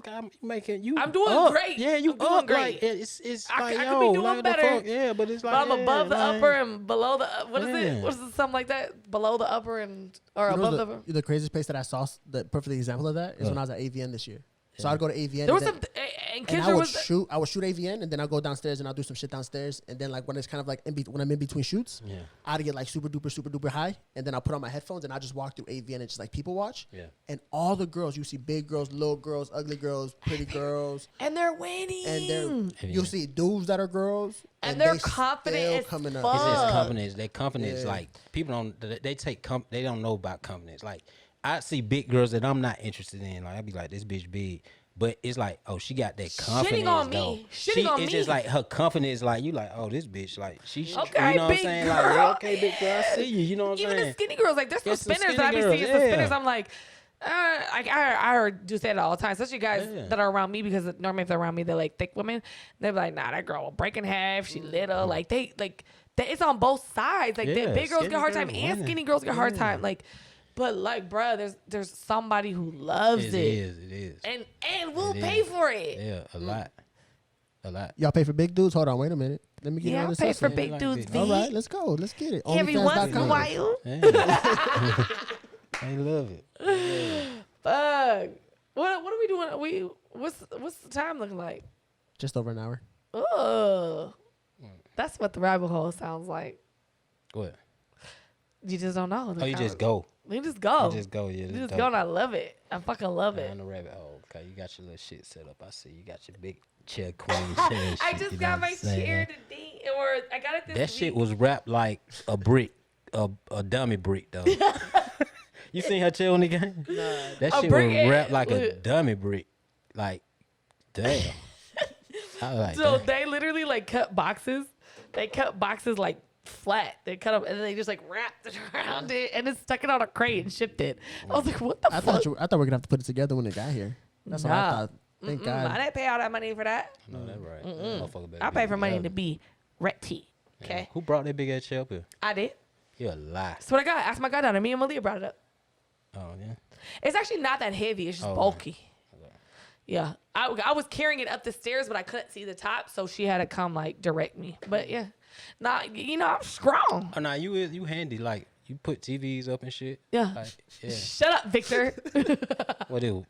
how you making you. I'm doing up. great. Yeah, you I'm doing up. great. Like it's I like could yo, be doing like, the better. fuck? Yeah, but it's like but I'm above the like, upper and below the what is Yeah. it? What is it? Something like that? Below the upper and or You know above the craziest place that I saw the perfect example of that is when I was at AVN this year. So I'd go to AVN. There was and some then- and and Kendra I would was shoot AVN, and then I'll go downstairs and I'll do some shit downstairs. And then like when it's kind of like when I'm in between shoots, Yeah. I'd get like super duper high, and then I'll put on my headphones and I'll just walk through AVN and just like people watch. Yeah. And all the girls, you see big girls, little girls, ugly girls, pretty girls, and they're winning. and you'll see dudes that are girls, And they're they confident still as coming fuck. up. It's just Fuck. confidence. That confidence, Yeah. like people don't. They take. They don't know about confidence. Like I see big girls that I'm not interested in. Like I be like, this bitch big. But it's like, oh, she got that confidence. on me. Though. Shitting on it's me. just like her confidence. Like you, like, oh, this bitch, like she. Okay, you know what I'm big saying? girl. Like, yeah, okay, big girl, I see you. You know what I'm Even saying? the skinny girls, like there's some Yeah, some spinners that I skinny be girls, seeing. Some yeah. spinners, I'm like, I do say that all the time. Especially guys Yeah. that are around me because normally if they're around me, they're like thick women. They're like, nah, that girl will break in half. She little. Like they it's on both sides. Like the Yeah, big girls get a hard skinny time girls and winning. skinny girls get a hard Yeah. time. Like, but like, bruh, there's somebody who loves It it. is. And we'll It pay is. for it. Yeah, a lot. Y'all pay for big dudes? Hold on, wait a minute. Let me get Yeah, on I'll this. pay for hustle. big like dudes. big- V. All right, let's go. Let's get it. Every once in a OnlyFans.com. while. Yeah. They love it. Fuck. What are we doing? What's the time looking like? Just over an hour. Ugh. That's what the rabbit hole sounds like. What? You just don't know. Oh, you just go. You just go. You just go. Yeah, You just go and I love it. I fucking love it. Down the rabbit hole. Okay, you got your little shit set up. I see. You got your big chair queen chair. and I shit, just you know got what my I'm saying? chair today, or I got it this That week. shit was wrapped like a brick, a dummy brick though. You seen her chair on the game? Nah. That A shit brick was wrapped like a look. dummy brick. Like, damn. I was like, So damn. they literally like cut boxes. They cut boxes like flat. They cut up and then they just like wrapped it around it and then stuck it on a crate and shipped it. I was like, what the fuck? I thought we were gonna have to put it together when it got here. That's what I thought. Thank God. I didn't pay all that money for that. No, that's right. Motherfucker better I be pay for money together. to be ready. Okay, Yeah. Who brought that big ass chair up here? I did. You a lie. That's what I got. Ask my guy down there. Me and Malia brought it up. Oh yeah. It's actually not that heavy. It's just Oh, bulky. Okay. Yeah, I was carrying it up the stairs, but I couldn't see the top, so she had to come like direct me. But yeah, I'm strong. Oh no, you handy. Like you put TVs up and shit. Yeah. Like, yeah. Shut up, Victor. What you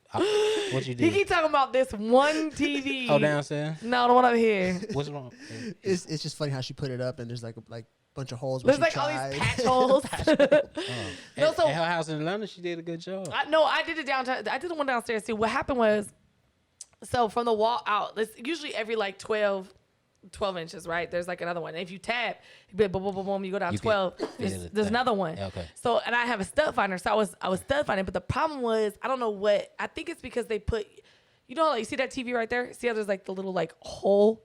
He did? keep talking about this one TV. Oh, downstairs. No, the one up here. What's wrong? It's just funny how she put it up and there's like bunch of holes. Where There's she like all tried. these patch holes. No, At her house in Atlanta, she did a good job. I did it downtown. I did the one downstairs too. What happened was, so from the wall out, it's usually every like 12 inches, right? There's like another one. And if you tap, you be like, boom, boom, boom, boom, you go down You can 12. feel There's it there's there. another one. Yeah, okay. So, and I have a stud finder. So I was stud finding, but the problem was, I don't know what, I think it's because they put, you know, like you see that TV right there? See how there's like the little like hole?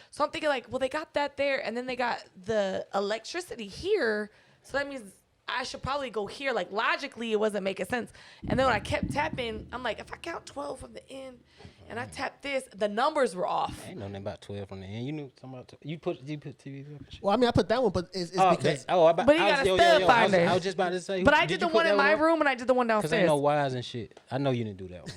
So I'm thinking like, well, they got that there and then they got the electricity here. So that means I should probably go here. Like logically, it wasn't making sense. And then when I kept tapping, I'm like, if I count 12 from the end and I tap this, the numbers were off. I ain't know nothing about 12 from the end. You knew something about you put TVs up and shit. Well, I mean, I put that one, but it's because But he got a stud finder. I was just about to say. But I did the you one put in that my up? room and I did the one Cause downstairs. ain't no wires and shit. I know you didn't do that one.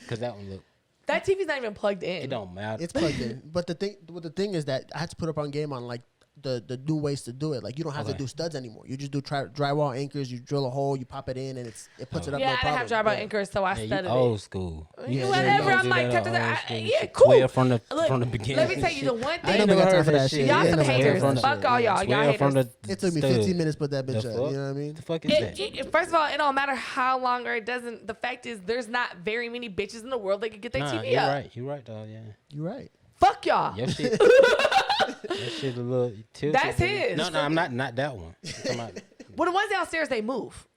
Cause that one look. That TV's not even plugged in. It don't matter. it's plugged in. But the thing is that I had to put up on game on like the new ways to do it. Like you don't have to Okay. do studs anymore. You just do drywall anchors. You drill a hole, you pop it in, and it puts it up. Yeah, no I didn't have problem. drywall anchors, so I Yeah, studied you old it. school. Yeah, Whatever. you I'm do like, that cut old to school yeah, shit. cool. 12 from the Look, beginning. let me tell you the one I thing. ain't never got time for that shit. Y'all Yeah, some never haters. heard of Fuck that all shit. y'all. Y'all From haters. It took me stud. 15 minutes to put that bitch The up. fuck? You know what I mean? The fuck is that? First of all, it don't matter how long or it doesn't. The fact is, there's not very many bitches in the world that can get their Nah, TV you're up. right. You're right, dog. Yeah. You're right. Fuck y'all. Your shit. That shit a little tilted. That's his. No, I'm not that one. I'm talking about- Well, the ones downstairs they move.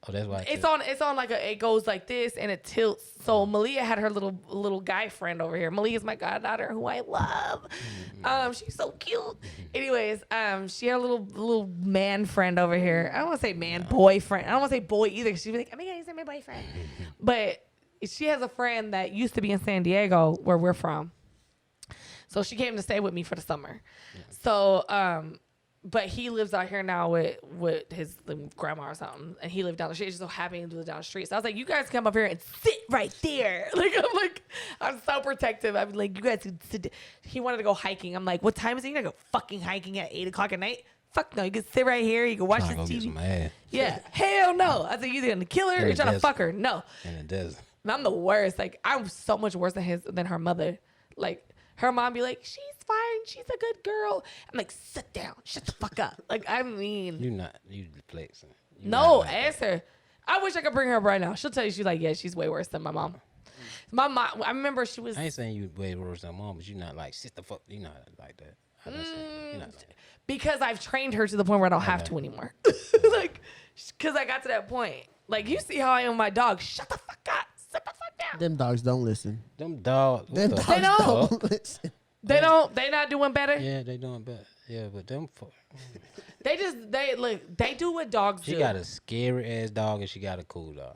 Oh, that's why. It's on like it goes like this and it tilts. So Malia had her little guy friend over here. Malia's my goddaughter who I love. She's so cute. Anyways, she had a little man friend over here. I don't want to say man, boyfriend. I don't want to say boy either. She'd be like, oh my God, he's my boyfriend. But she has a friend that used to be in San Diego where we're from. So she came to stay with me for the summer. So but he lives out here now with his grandma or something, and he lived down the street. It just so happened to live down the street. So I was like, you guys come up here and sit right there. I'm so protective. I'm like, you guys can sit. He wanted to go hiking. I'm like, what time is it? You're gonna go fucking hiking at 8:00 at night? Fuck no. You can sit right here. You can watch Trying this to go get TV. some ass Yeah, hell no. I said, you either gonna kill her or In you're the trying to desert. fuck her. No. in the desert. And I'm the worst. Like, I'm so much worse than her mother. Like, her mom be like, she's fine. She's a good girl. I'm like, sit down. Shut the fuck up. Like, I mean, You flexing. You no, not like that. ask her. I wish I could bring her up right now. She'll tell you, she's like, yeah, she's way worse than my mom. My mom, I remember she was. I ain't saying you way worse than mom, but you not like sit the fuck. You not like that. I'm not saying you not like that. Because I've trained her to the point where I don't have to anymore. Like, because I got to that point. Like, you see how I am with my dog. Shut the fuck up. Sit the fuck down. Them dogs don't listen. Them dogs. what Them the dogs They don't. fuck? listen. They not doing better. Yeah, they doing better. Yeah, but them fuck. They do what dogs do. She got a scary ass dog and she got a cool dog.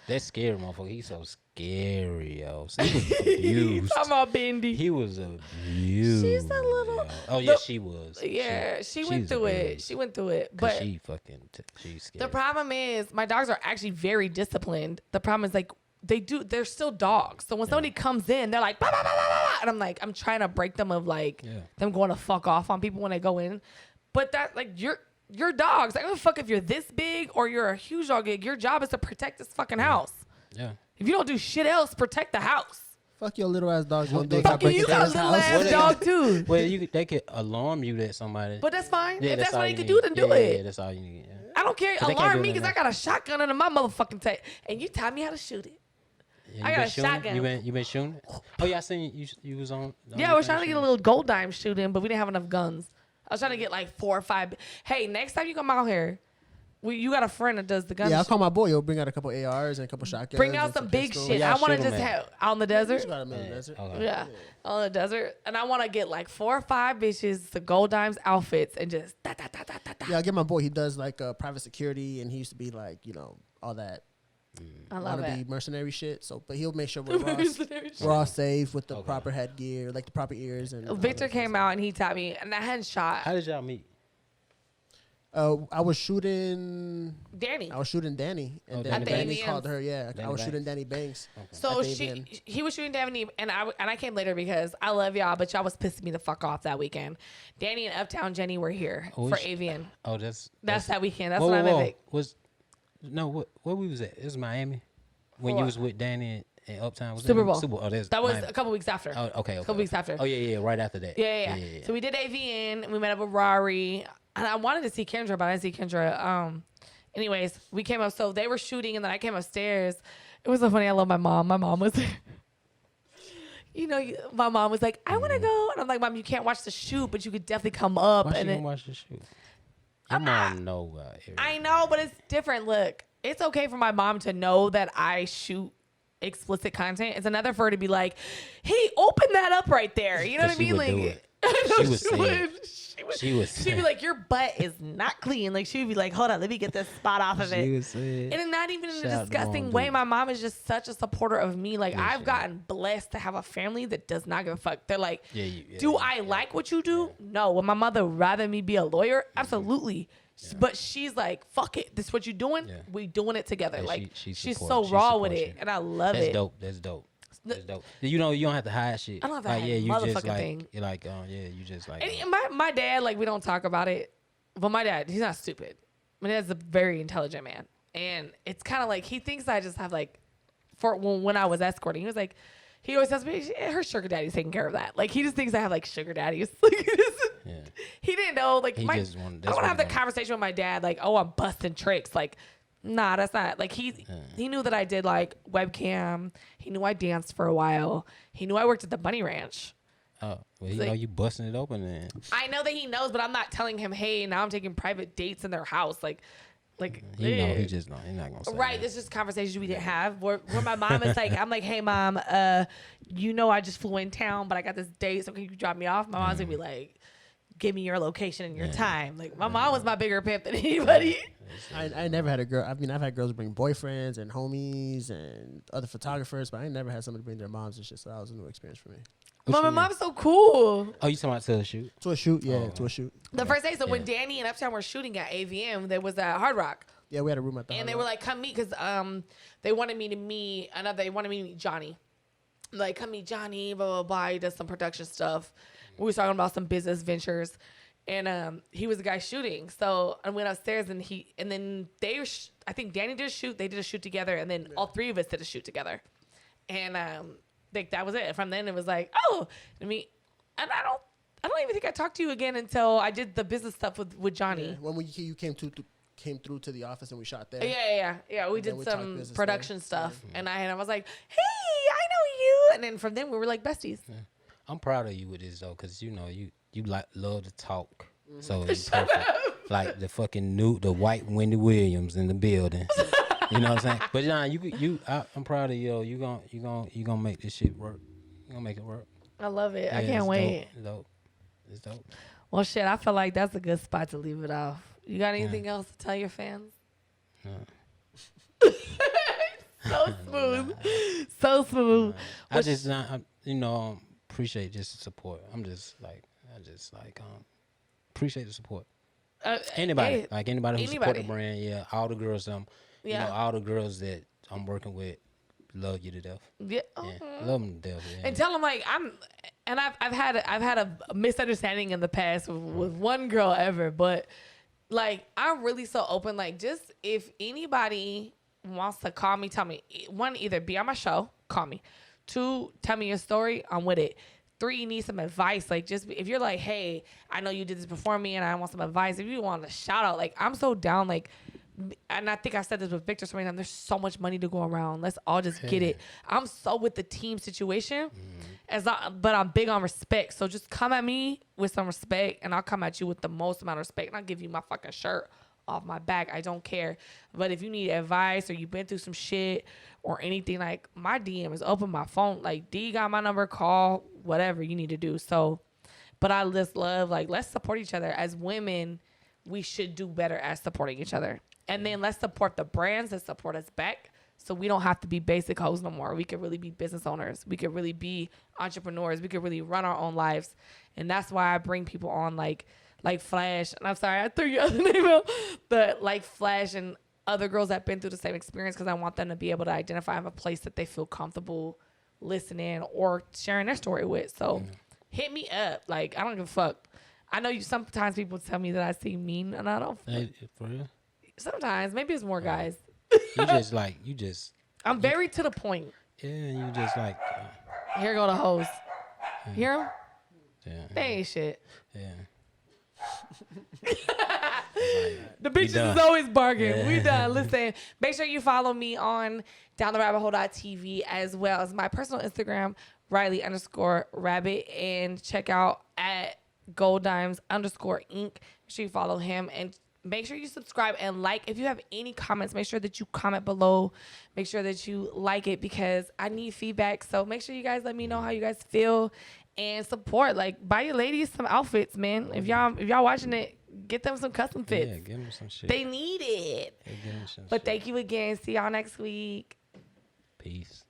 That scary motherfucker. He's so scary, yo. So he was abused. Talking about Bendy. He was abused. She's a little- yo. Oh yeah, she was. Yeah, she went she's through it. abused. She went through it. 'Cause But she fucking she's scared. the problem is my dogs are actually very disciplined. The problem is like they're still dogs. So when somebody comes in, they're like, blah, blah, blah, blah, blah, and I'm like, I'm trying to break them of like them going to fuck off on people when they go in. But that like you're dogs. I don't give a fuck if you're this big or you're a huge dog. Your job is to protect this fucking house. Yeah. If you don't do shit else, protect the house. Fuck your little ass dogs. Gonna do they- if I Fuck break you into got a this little house. ass What dog too. Well, they could alarm you that somebody. But that's fine. Yeah, If that's all what you they can need. do, then do Yeah, it. Yeah, that's all you need. Yeah. I don't care. 'Cause they can't Alarm do me nothing because I got a shotgun under my motherfucking tape. And you taught me how to shoot it. Yeah, I you got been a shooting? shotgun. You been shooting it? Oh yeah, I seen you was on. Yeah, I was trying to get a little gold dime shooting, but we didn't have enough guns. I was trying to get like 4 or 5. Hey, next time you come out here, You got a friend that does the gun. Yeah, I'll shit. call my boy. He'll bring out a couple ARs and a couple shotguns. Bring out and some big pistols. shit. Yeah, I want to shoot 'em just at. have out in the We desert. just got 'em in the desert. Okay. Yeah, on the desert, and I want to get like 4 or 5 bitches, the Gold Dimes outfits, and just da da da da da da. Yeah, I'll get my boy. He does like private security, and he used to be like, all that I love wannabe it. mercenary shit. So, but he'll make sure we're all, Mercenary shit. we're all safe with the Okay. proper headgear, like the proper ears. And Victor came out and he taught me, and I hadn't shot How did y'all meet? I was shooting. Danny. I was shooting Danny, and Oh, then At the Danny AVNs. called her. Yeah, Danny I was shooting Banks. Danny Banks. So at the AVN. he was shooting Danny, and I came later because I love y'all, but y'all was pissing me the fuck off that weekend. Danny and Uptown Jenny were here Oh, for sh- AVN. Oh, that's That weekend. That's whoa, when I whoa, met whoa. Vic. Where we was at? It was Miami. When For you what? was with Danny and Uptown. Was Super that Bowl. Super Bowl. Oh, that's That was Miami. a couple weeks after. Oh, okay. couple weeks after. Oh yeah, right after that. Yeah. So we did AVN, and we met up with Rari, and I wanted to see Kendra, but I didn't see Kendra. Anyways, we came up. So they were shooting, and then I came upstairs. It was so funny. I love my mom. My mom was there. My mom was like, I want to go. And I'm like, Mom, you can't watch the shoot, but you could definitely come up. Why she and gonna then, watch the shoot? Your mom know. I know, but it's different. Look, it's okay for my mom to know that I shoot explicit content. It's another for her to be like, hey, open that up right there. You know what I She mean? would do Like, it. I know She would say it. She would She'd be like, your butt is not clean. Like, she'd be like, hold on, let me get this spot off of it. She would say it. And it's not even in Shout a out to disgusting Mom, way. dude. My mom is just such a supporter of me. Like, Yeah, I've she gotten blessed to have a family that does not give a fuck. They're like, Yeah, do I like what you do? No. Would my mother rather me be a lawyer? Absolutely. But she's like, fuck it. This is what you doing? Yeah. We doing it together. Yeah, like, she she's so supports- she raw with supports it. you. And I love That's it. dope. That's dope. That's dope. You don't have to hide shit. I don't have to like, hide yeah, a you just motherfucking like, thing. You're like, you just like. And my dad, like, we don't talk about it. But my dad, he's not stupid. My dad's a very intelligent man. And it's kind of like, he thinks I just have, like, for when I was escorting, he was like, he always tells me, her sugar daddy's taking care of that. Like, he just thinks I have, like, sugar daddies. Like, Yeah. he didn't know. Like, He just wanted- I that's don't what have he the wanted. conversation with my dad, like, oh, I'm busting tricks. Like, nah, that's not. Like, he knew that I did, like, webcam. He knew I danced for a while. He knew I worked at the Bunny Ranch. Oh, well, Like- know you busting it open then. I know that he knows, but I'm not telling him, hey, now I'm taking private dates in their house. Like, He know. eh. He just know. He's not gonna say Right, that. it's just conversations we didn't have. Where my mom is like, I'm like, hey mom, I just flew in town, but I got this date, so can you drop me off? My mom's gonna be like, give me your location and your time. Like, my mom was my bigger pimp than anybody. I never had a girl. I mean, I've had girls bring boyfriends and homies and other photographers, but I ain't never had somebody bring their moms and shit. So that was a new experience for me. What My you mom's so cool. Oh, you talking about to the shoot? To a shoot, yeah, Oh. to a shoot. The first day, so when Yeah. Danny and Uptown were shooting at AVM, there was at Hard Rock. Yeah, we had a room at the. And Hard they Rock. were like, come meet, because they wanted me to meet Johnny. Like, come meet Johnny, blah, blah, blah. He does some production stuff. We were talking about some business ventures. And he was the guy shooting. So I went upstairs, and then I think Danny did a shoot. They did a shoot together. And then all three of us did a shoot together. And like, that was it. From then, it was like, oh, and I don't even think I talked to you again until I did the business stuff with Johnny. Yeah, when you came through to the office and we shot there. Yeah. We And then did we talked some business production there. stuff, and I was like, "Hey, I know you." And then from then we were like besties. I'm proud of you with this though, cause you know you like love to talk. Mm-hmm. So it's perfect. Like the the white Wendy Williams in the building. You know what I'm saying? But John, I'm proud of you. You gonna make this shit work. You gonna make it work. I love it. I Yeah, can't it's wait. Dope. It's dope. Well, shit, I feel like that's a good spot to leave it off. You got anything else to tell your fans? No. So smooth, so smooth. I just appreciate just the support. I just appreciate the support. Anybody, hey, like anybody who support the anybody. brand, yeah. All the girls, Yeah. all the girls that I'm working with, love you to death. Yeah. Yeah, love them to death. Yeah. And tell them like I've had a misunderstanding in the past with one girl ever, but like I'm really so open. Like, just if anybody wants to call me, tell me. One, either be on my show, call me. 2, tell me your story, I'm with it. 3, you need some advice. Like, just if you're like, hey, I know you did this before me and I want some advice. If you want a shout out, like, I'm so down. Like, and I think I said this with Victor so many times, there's so much money to go around. Let's all just get it. I'm so with the team situation, but I'm big on respect. So just come at me with some respect, and I'll come at you with the most amount of respect, and I'll give you my fucking shirt off my back. I don't care. But if you need advice or you've been through some shit or anything, like, my DM is open, my phone. Like, D got my number, call, whatever you need to do. So, but I just love, like, let's support each other. As women, we should do better at supporting each other. And then let's support the brands that support us back. So we don't have to be basic hoes no more. We could really be business owners. We could really be entrepreneurs. We could really run our own lives. And that's why I bring people on like Flash. And I'm sorry, I threw your other name out. But like Flash and other girls that have been through the same experience, because I want them to be able to identify a place that they feel comfortable listening or sharing their story with. So hit me up. Like, I don't give a fuck. I know sometimes people tell me that I seem mean, and I don't. Hey, for real? Sometimes. Maybe it's more guys. You just. I'm very to the point. Yeah, you just like. Here go the hoes. Hear them? Yeah. They ain't shit. Yeah. The bitches is always bargaining. Yeah. We done. Listen, make sure you follow me on downtherabbithole.tv as well as my personal Instagram, Rylee_rabbit, and check out at golddimes_Inc. Make sure you follow him and make sure you subscribe and like. If you have any comments, make sure that you comment below. Make sure that you like it because I need feedback. So make sure you guys let me know how you guys feel and support. Like, buy your ladies some outfits, man. If y'all watching it, get them some custom fits. Yeah, give them some shit. They need it. Yeah, give them some but shit. Thank you again. See y'all next week. Peace.